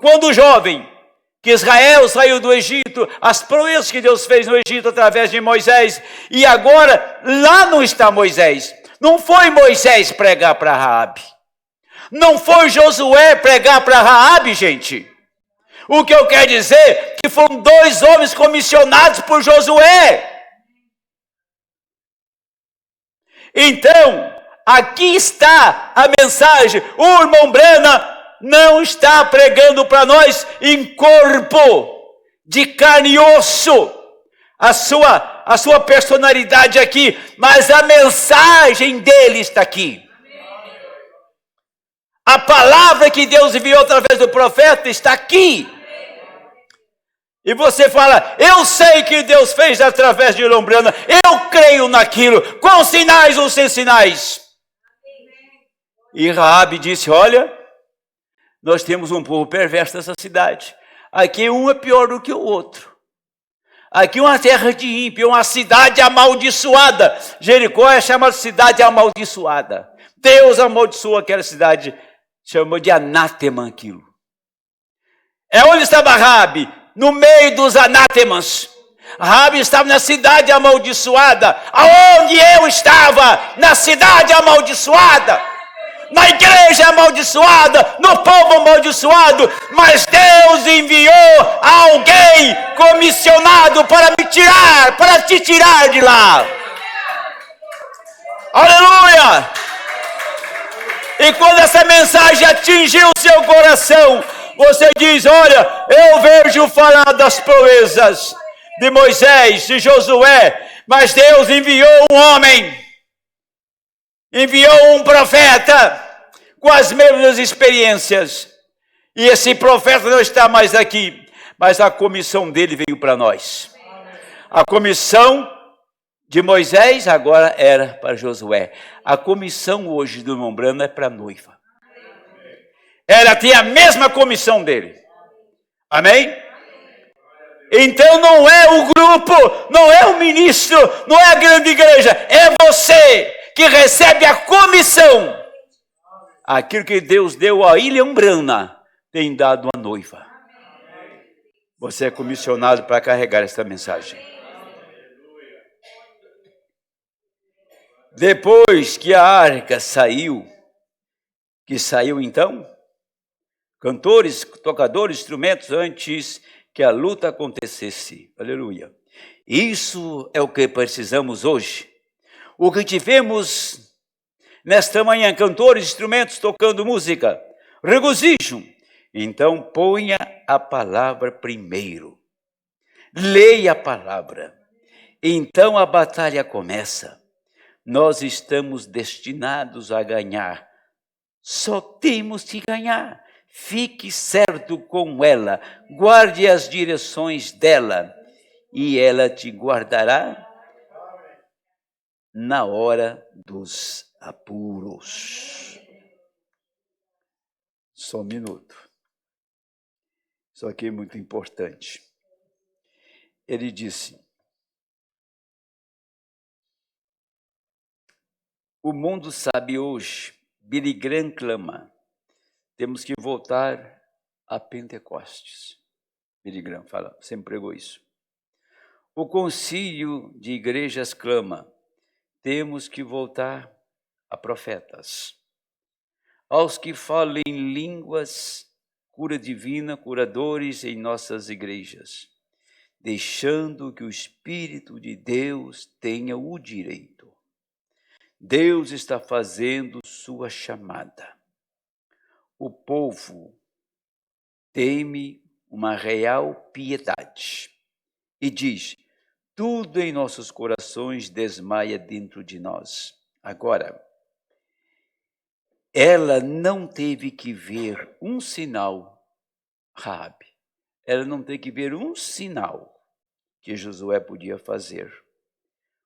quando jovem, que Israel saiu do Egito, as proezas que Deus fez no Egito através de Moisés, e agora lá não está Moisés. Não foi Moisés pregar para Raabe. Não foi Josué pregar para Raabe, gente. O que eu quero dizer é que foram 2 homens comissionados por Josué. Então, aqui está a mensagem. O irmão Brana não está pregando para nós em corpo de carne e osso a sua personalidade aqui, mas a mensagem dele está aqui. A palavra que Deus enviou através do profeta está aqui. E você fala, eu sei que Deus fez através de Lombrana, eu creio naquilo, com sinais ou sem sinais. E Raabe disse, olha, nós temos um povo perverso nessa cidade. Aqui um é pior do que o outro. Aqui uma terra de ímpio, uma cidade amaldiçoada. Jericó é chamada cidade amaldiçoada. Deus amaldiçoou aquela cidade, chamou de anátema aquilo. É onde estava Raabe? No meio dos anátemas. Raabe estava na cidade amaldiçoada. Aonde eu estava? Na cidade amaldiçoada. Na igreja amaldiçoada, no povo amaldiçoado, mas Deus enviou alguém comissionado para me tirar, para te tirar de lá. Aleluia! E quando essa mensagem atingiu o seu coração, você diz, olha, eu vejo falar das proezas de Moisés, de Josué, mas Deus enviou um homem, enviou um profeta com as mesmas experiências. E esse profeta não está mais aqui, mas a comissão dele veio para nós. A comissão de Moisés agora era para Josué. A comissão hoje do irmão Brana é para a noiva. Ela tem a mesma comissão dele. Amém? Então não é o grupo, não é o ministro, não é a grande igreja, é você que recebe a comissão. Aquilo que Deus deu a Ilha Umbrana, tem dado à noiva. Você é comissionado para carregar esta mensagem. Depois que a arca saiu, então, cantores, tocadores, instrumentos, antes que a luta acontecesse. Aleluia. Isso é o que precisamos hoje. O que tivemos nesta manhã, cantores, instrumentos, tocando música, regozijo. Então ponha a palavra primeiro. Leia a palavra. Então a batalha começa. Nós estamos destinados a ganhar. Só temos que ganhar. Fique certo com ela. Guarde as direções dela. E ela te guardará na hora dos apuros. Só um minuto. Isso aqui é muito importante. Ele disse, o mundo sabe hoje, Billy Graham clama, temos que voltar a Pentecostes. Billy Graham fala, sempre pregou isso. O concílio de igrejas clama, temos que voltar a profetas. Aos que falam em línguas, cura divina, curadores em nossas igrejas, deixando que o Espírito de Deus tenha o direito. Deus está fazendo sua chamada. O povo teme uma real piedade e diz, tudo em nossos corações desmaia dentro de nós. Agora, ela não teve que ver um sinal, Raabe. Ela não teve que ver um sinal que Josué podia fazer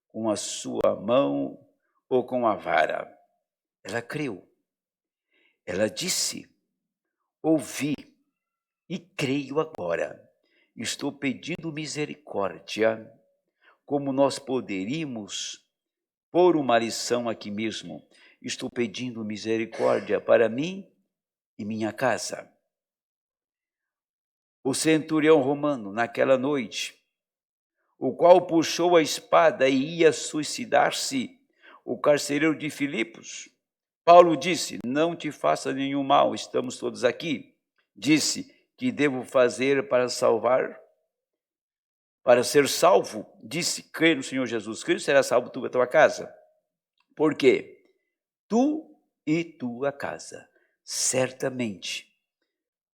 com a sua mão ou com a vara. Ela creu. Ela disse, ouvi e creio agora. estou pedindo misericórdia, como nós poderíamos pôr uma lição aqui mesmo. Estou pedindo misericórdia para mim e minha casa. O centurião romano, naquela noite, o qual puxou a espada e ia suicidar-se, o carcereiro de Filipos, Paulo disse: não te faça nenhum mal, estamos todos aqui. Disse: que devo fazer para salvar? Para ser salvo, disse: crê no Senhor Jesus Cristo, será salvo tu e a tua casa. Por quê? Tu e tua casa, certamente,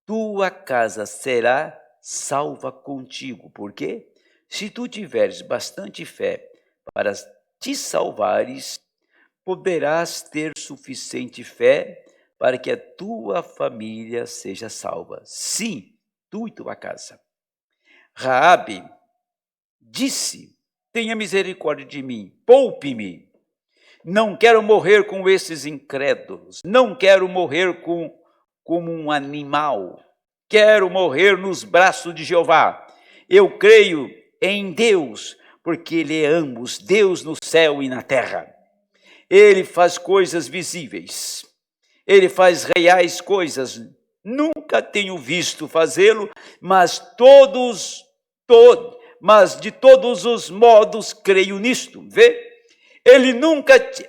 tua casa será salva contigo. Por quê? Se tu tiveres bastante fé para te salvares, poderás ter suficiente fé para que a tua família seja salva. Sim, tu e tua casa. Raabe disse: tenha misericórdia de mim, poupe-me. Não quero morrer com esses incrédulos, não quero morrer como um animal, quero morrer nos braços de Jeová. Eu creio em Deus, porque Ele é ambos, Deus no céu e na terra. Ele faz coisas visíveis, Ele faz reais coisas. Nunca tenho visto fazê-lo, mas de todos os modos creio nisto. Vê?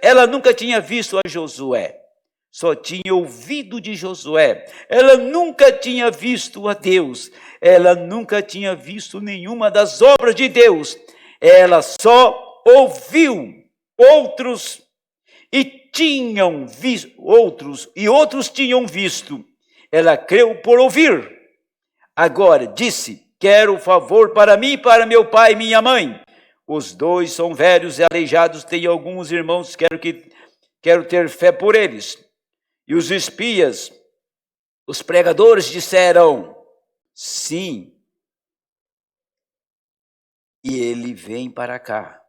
Ela nunca tinha visto a Josué, só tinha ouvido de Josué. Ela nunca tinha visto a Deus, ela nunca tinha visto nenhuma das obras de Deus. Ela só ouviu outros outros tinham visto. Ela creu por ouvir. Agora disse: quero favor para mim, para meu pai e minha mãe. Os dois são velhos e aleijados, tenho alguns irmãos, quero ter fé por eles. E os espias, os pregadores disseram: sim. E ele vem para cá,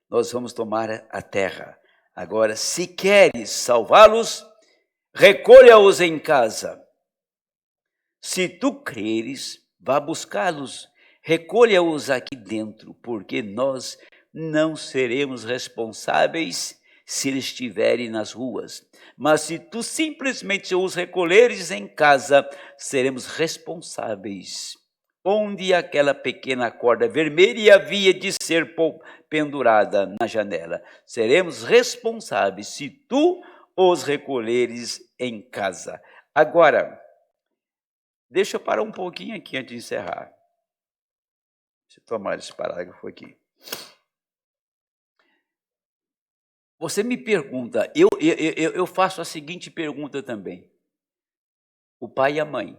nós vamos tomar a terra. Agora, se queres salvá-los, recolha-os em casa. Se tu creres, vá buscá-los, recolha-os aqui dentro, porque nós não seremos responsáveis se eles estiverem nas ruas. Mas se tu simplesmente os recolheres em casa, seremos responsáveis. Onde aquela pequena corda vermelha havia de ser pendurada na janela. Seremos responsáveis se tu os recolheres em casa. Agora, deixa eu parar um pouquinho aqui antes de encerrar. Deixa eu tomar esse parágrafo aqui. Você me pergunta, eu faço a seguinte pergunta também. O pai e a mãe.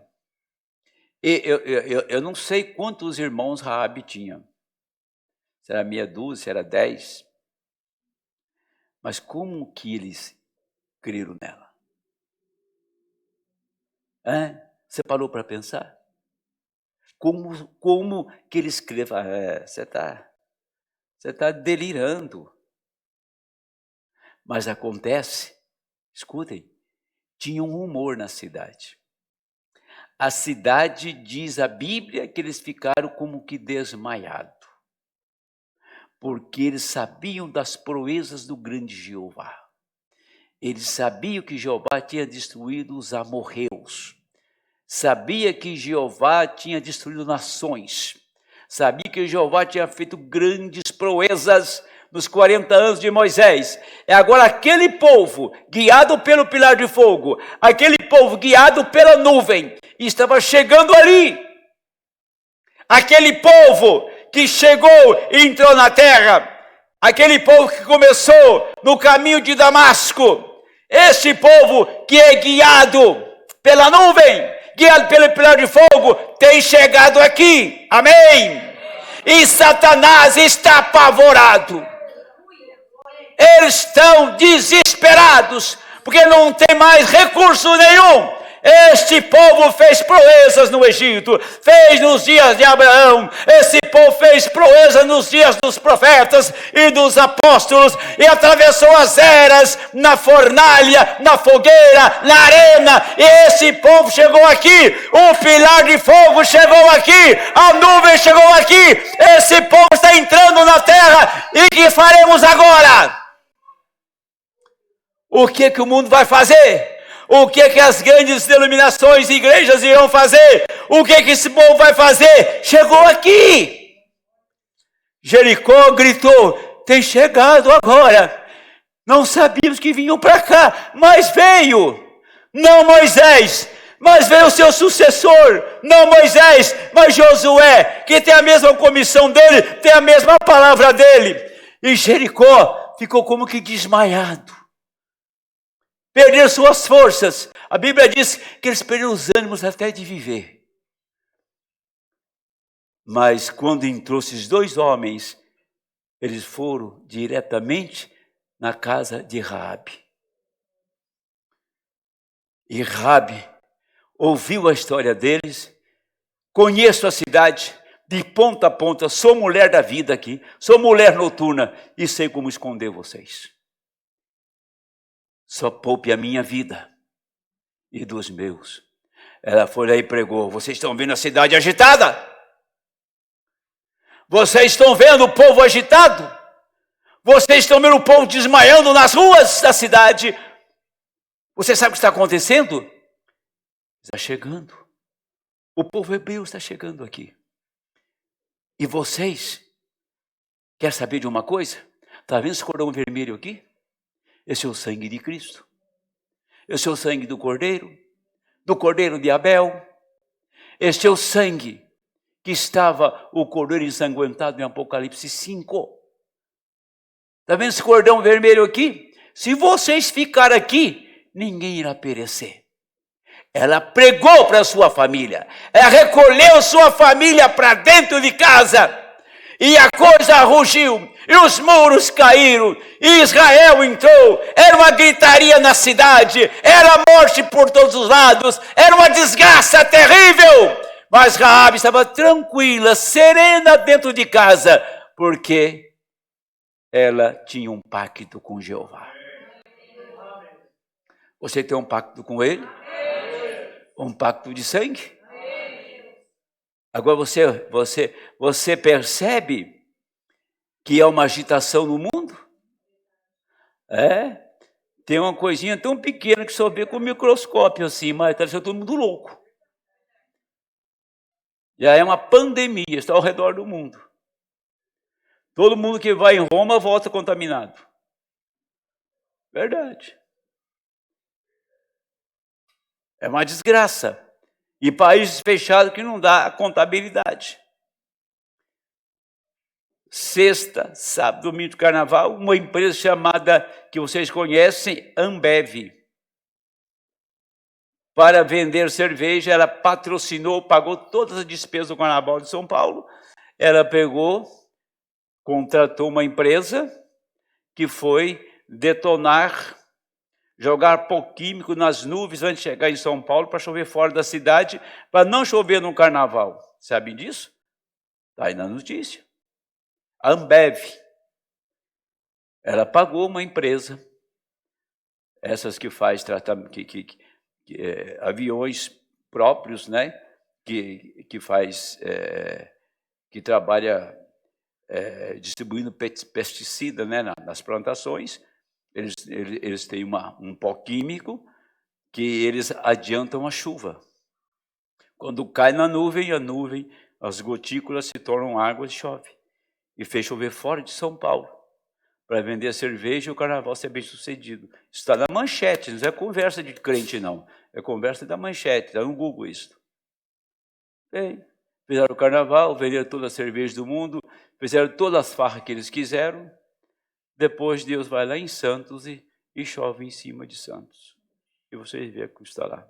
Eu não sei quantos irmãos Raabe tinha. Se era meia dúzia, se era 10. Mas como que eles creram nela? Você parou para pensar? Como que eles creram? Você tá delirando. Mas acontece, escutem, tinha um rumor na cidade. A cidade, diz a Bíblia, que eles ficaram como que desmaiados, porque eles sabiam das proezas do grande Jeová. Eles sabiam que Jeová tinha destruído os amorreus, sabia que Jeová tinha destruído nações, sabia que Jeová tinha feito grandes proezas nos 40 anos de Moisés. É agora aquele povo guiado pelo pilar de fogo, aquele povo guiado pela nuvem, estava chegando ali. Aquele povo que chegou e entrou na terra, aquele povo que começou no caminho de Damasco, esse povo que é guiado pela nuvem, guiado pelo pilar de fogo, tem chegado aqui. Amém? E Satanás está apavorado. Eles estão desesperados, porque não tem mais recurso nenhum. Este povo fez proezas no Egito, fez nos dias de Abraão, esse povo fez proezas nos dias dos profetas e dos apóstolos, e atravessou as eras, na fornalha, na fogueira, na arena, e esse povo chegou aqui, o pilar de fogo chegou aqui, a nuvem chegou aqui, esse povo está entrando na terra, e que faremos agora? O que o mundo vai fazer? O que as grandes denominações e igrejas irão fazer? O que esse povo vai fazer? Chegou aqui. Jericó gritou, tem chegado agora. Não sabíamos que vinham para cá, mas veio. Não Moisés, mas veio o seu sucessor. Não Moisés, mas Josué, que tem a mesma comissão dele, tem a mesma palavra dele. E Jericó ficou como que desmaiado. Perderam suas forças. A Bíblia diz que eles perderam os ânimos até de viver. Mas quando entrou esses dois homens, eles foram diretamente na casa de Raabe. E Raabe ouviu a história deles, conheço a cidade de ponta a ponta, sou mulher da vida aqui, sou mulher noturna e sei como esconder vocês. Só poupe a minha vida e dos meus. Ela foi lá e pregou. Vocês estão vendo a cidade agitada? Vocês estão vendo o povo agitado? Vocês estão vendo o povo desmaiando nas ruas da cidade? Você sabe o que está acontecendo? Está chegando. O povo hebreu está chegando aqui. E vocês, quer saber de uma coisa? Está vendo esse cordão vermelho aqui? Esse é o sangue de Cristo. Esse é o sangue do Cordeiro de Abel. Este é o sangue que estava o Cordeiro ensanguentado em Apocalipse 5. Está vendo esse cordão vermelho aqui? Se vocês ficarem aqui, ninguém irá perecer. Ela pregou para a sua família. Ela recolheu sua família para dentro de casa. E a coisa rugiu, e os muros caíram, e Israel entrou, era uma gritaria na cidade, era morte por todos os lados, era uma desgraça terrível, mas Raabe estava tranquila, serena dentro de casa, porque ela tinha um pacto com Jeová. Você tem um pacto com ele? Um pacto de sangue? Agora você percebe que há uma agitação no mundo? Tem uma coisinha tão pequena que só vê com o microscópio assim, mas está deixando todo mundo louco. Já é uma pandemia, está ao redor do mundo. Todo mundo que vai em Roma volta contaminado. Verdade. É uma desgraça. E países fechados que não dá contabilidade. Sexta, sábado, domingo, carnaval, uma empresa chamada, que vocês conhecem, Ambev. Para vender cerveja, ela patrocinou, pagou todas as despesas do Carnaval de São Paulo. Ela pegou, contratou uma empresa que foi detonar, jogar pó químico nas nuvens antes de chegar em São Paulo para chover fora da cidade, para não chover no Carnaval. Sabe disso? Está aí na notícia. A Ambev, ela pagou uma empresa, essas que faz tratamento, aviões próprios, né? Que faz, que trabalha distribuindo pesticida, né? Nas plantações. Eles têm um pó químico que eles adiantam a chuva. Quando cai na nuvem, as gotículas se tornam água e chove. E fez chover fora de São Paulo. Para vender cerveja e o carnaval ser bem sucedido. Isso está na manchete, não é conversa de crente não. É conversa da manchete, está no Google isso. Fizeram o carnaval, venderam toda a cerveja do mundo, fizeram todas as farras que eles quiseram. Depois Deus vai lá em Santos e chove em cima de Santos. E vocês veem que está lá.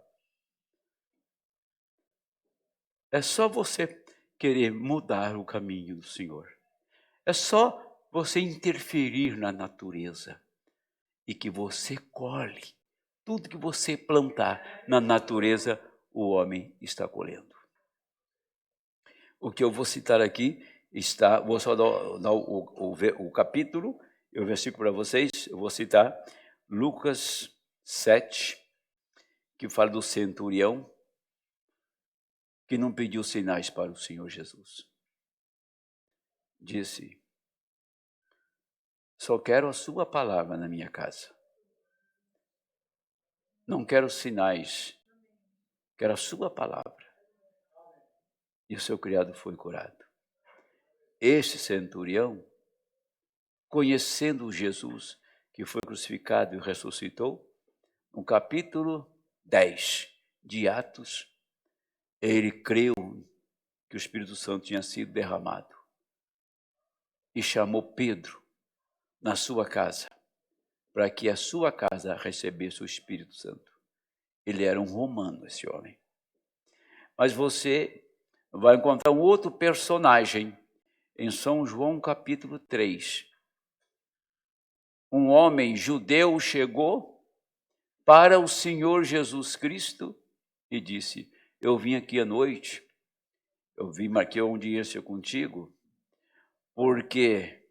É só você querer mudar o caminho do Senhor. É só você interferir na natureza. E que você colhe Tudo que você plantar na natureza, o homem está colhendo. O que eu vou citar aqui está, vou só dar o capítulo e o versículo para vocês. Eu vou citar Lucas 7, que fala do centurião que não pediu sinais para o Senhor Jesus. Disse: só quero a sua palavra na minha casa. Não quero sinais, quero a sua palavra. E o seu criado foi curado. Este centurião, conhecendo Jesus, que foi crucificado e ressuscitou, no capítulo 10 de Atos, ele creu que o Espírito Santo tinha sido derramado e chamou Pedro na sua casa, para que a sua casa recebesse o Espírito Santo. Ele era um romano, esse homem. Mas você vai encontrar um outro personagem em São João capítulo 3. Um homem judeu chegou para o Senhor Jesus Cristo e disse: eu vim aqui à noite, eu vim aqui onde ia ser contigo, porque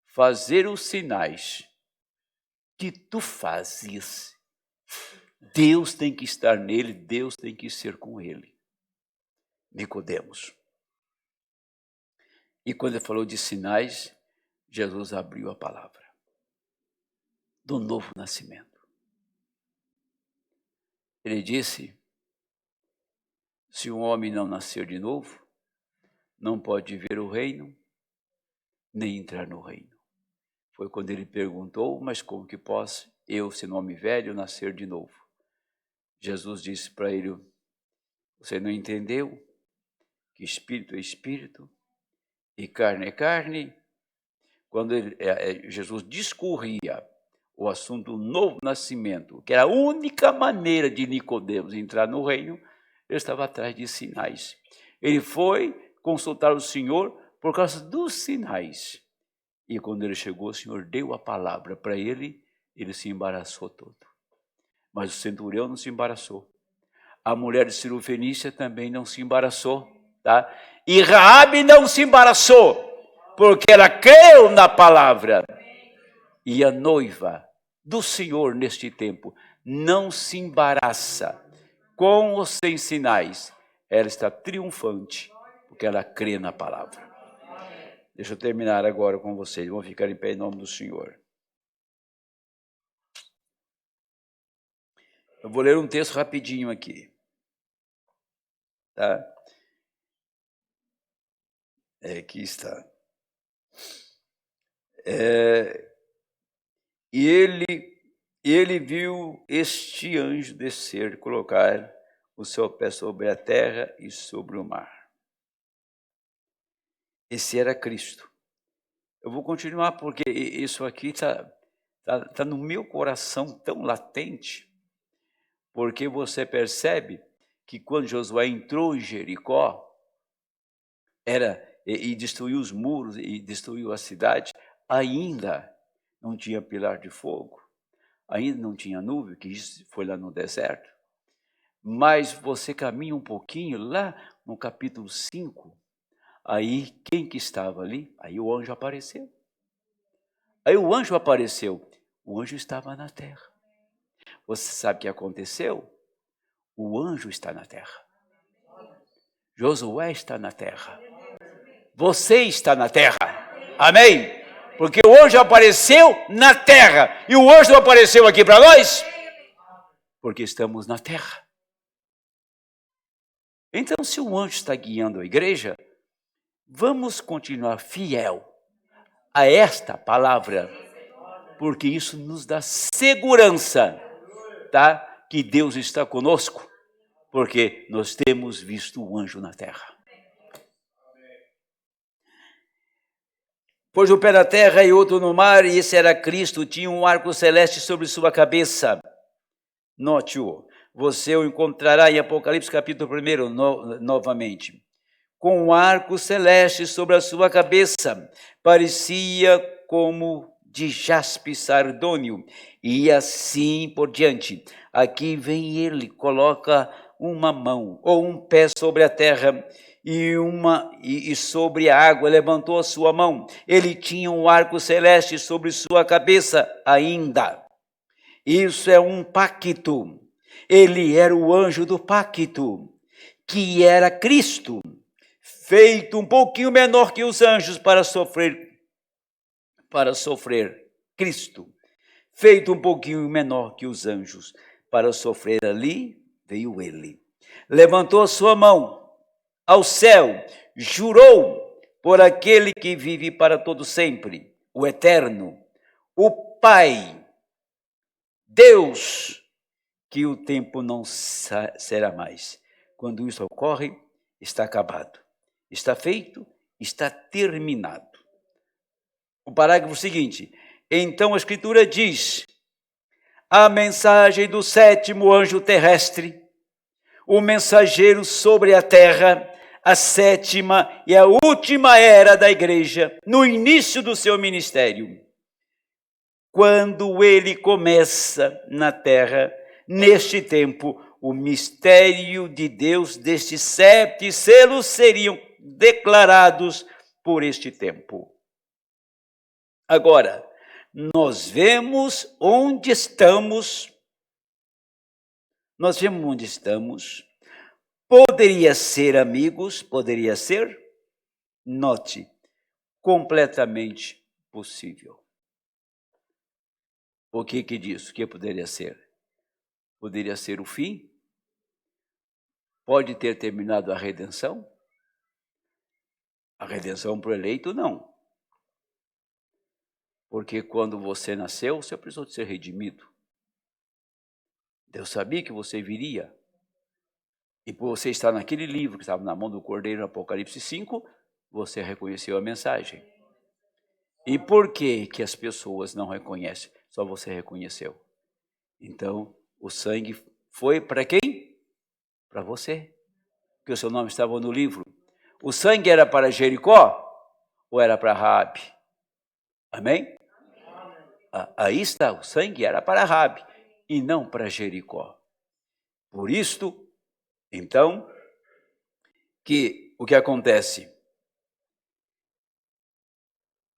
fazer os sinais que tu fazes, Deus tem que estar nele, Deus tem que ser com ele. Nicodemos. E quando ele falou de sinais, Jesus abriu a palavra do novo nascimento. Ele disse: se um homem não nascer de novo, não pode ver o reino, nem entrar no reino. Foi quando ele perguntou: mas como que posso eu, sendo homem velho, nascer de novo? Jesus disse para ele: você não entendeu que espírito é espírito e carne é carne? Quando Jesus discorria o assunto do novo nascimento, que era a única maneira de Nicodemos entrar no reino, ele estava atrás de sinais. Ele foi consultar o Senhor por causa dos sinais. E quando ele chegou, o Senhor deu a palavra para ele, ele se embaraçou todo. Mas o centurião não se embaraçou. A mulher de Sirofenícia também não se embaraçou, tá? E Raabe não se embaraçou, porque ela creu na palavra. E a noiva do Senhor neste tempo não se embaraça com ou sem sinais. Ela está triunfante, porque ela crê na palavra. Deixa eu terminar agora com vocês. Vão ficar em pé em nome do Senhor. Eu vou ler um texto rapidinho aqui. Tá? Aqui está. E ele viu este anjo descer, colocar o seu pé sobre a terra e sobre o mar. Esse era Cristo. Eu vou continuar porque isso aqui tá no meu coração tão latente, porque você percebe que quando Josué entrou em Jericó, e destruiu os muros e destruiu a cidade, ainda não tinha pilar de fogo, ainda não tinha nuvem, que isso foi lá no deserto. Mas você caminha um pouquinho, lá no capítulo 5, aí quem que estava ali? Aí o anjo apareceu. O anjo estava na terra. Você sabe o que aconteceu? O anjo está na terra. Josué está na terra. Você está na terra. Amém? Porque o anjo apareceu na terra. E o anjo não apareceu aqui para nós? Porque estamos na terra. Então, se o anjo está guiando a igreja, vamos continuar fiel a esta palavra, porque isso nos dá segurança, tá? Que Deus está conosco, porque nós temos visto o anjo na terra. Pôs o pé na terra e outro no mar, e esse era Cristo, tinha um arco celeste sobre sua cabeça. Note-o, você o encontrará em Apocalipse capítulo 1, novamente. Com um arco celeste sobre a sua cabeça, parecia como de jaspe sardônio, e assim por diante. Aqui vem ele, coloca uma mão ou um pé sobre a terra e sobre a água levantou a sua mão. Ele tinha um arco celeste sobre sua cabeça ainda. Isso é um pacto. Ele era o anjo do pacto, que era Cristo, feito um pouquinho menor que os anjos para sofrer Cristo, feito um pouquinho menor que os anjos para sofrer ali, veio ele. Levantou sua mão ao céu, jurou por aquele que vive para todo sempre, o Eterno, o Pai, Deus, que o tempo não será mais. Quando isso ocorre, está acabado, está feito, está terminado. O parágrafo seguinte: então a Escritura diz: a mensagem do sétimo anjo terrestre, o mensageiro sobre a terra, a sétima e a última era da igreja, no início do seu ministério. Quando ele começa na terra, neste tempo, o mistério de Deus destes 7 selos seriam declarados por este tempo. Agora, nós vemos onde estamos. Poderia ser, amigos, poderia ser, note, completamente possível. O que diz? O que poderia ser? Poderia ser o fim? Pode ter terminado a redenção? A redenção para o eleito, não. Porque quando você nasceu, você precisou de ser redimido. Deus sabia que você viria. E por você estar naquele livro que estava na mão do Cordeiro, Apocalipse 5, você reconheceu a mensagem. E por que as pessoas não reconhecem? Só você reconheceu. Então, o sangue foi para quem? Para você. Porque o seu nome estava no livro. O sangue era para Jericó ou era para Raabe? Amém? Aí está, o sangue era para Raabe e não para Jericó. Por isto, então, que o que acontece?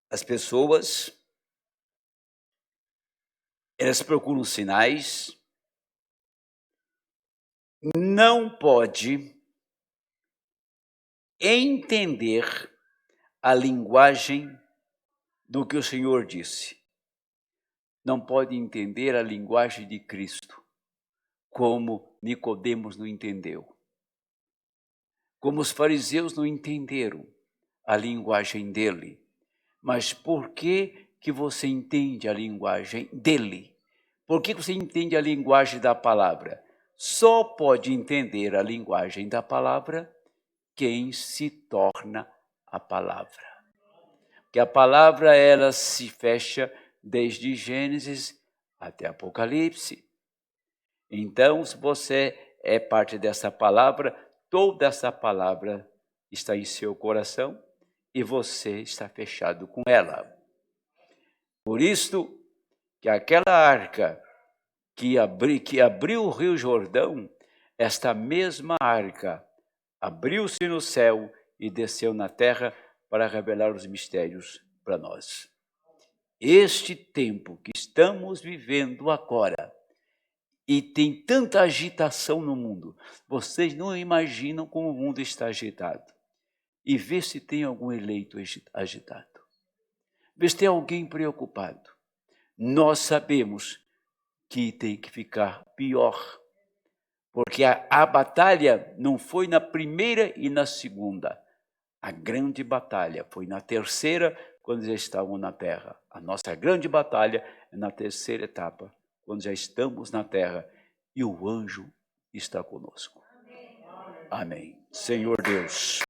As pessoas, elas procuram sinais, não pode entender a linguagem do que o Senhor disse. Não pode entender a linguagem de Cristo, como Nicodemos não entendeu. Como os fariseus não entenderam a linguagem dele. Mas por que você entende a linguagem dele? Por que você entende a linguagem da palavra? Só pode entender a linguagem da palavra quem se torna a palavra. Porque a palavra, ela se fecha desde Gênesis até Apocalipse. Então, se você é parte dessa palavra, toda essa palavra está em seu coração e você está fechado com ela. Por isto, que aquela arca que abriu o Rio Jordão, esta mesma arca abriu-se no céu e desceu na terra para revelar os mistérios para nós. Este tempo que estamos vivendo agora, e tem tanta agitação no mundo, vocês não imaginam como o mundo está agitado. E vê se tem algum eleito agitado. Vê se tem alguém preocupado. Nós sabemos que tem que ficar pior, porque a batalha não foi na primeira e na segunda. A grande batalha foi na terceira, quando já estavam na terra. A nossa grande batalha é na terceira etapa, quando já estamos na terra e o anjo está conosco. Amém. Senhor Deus.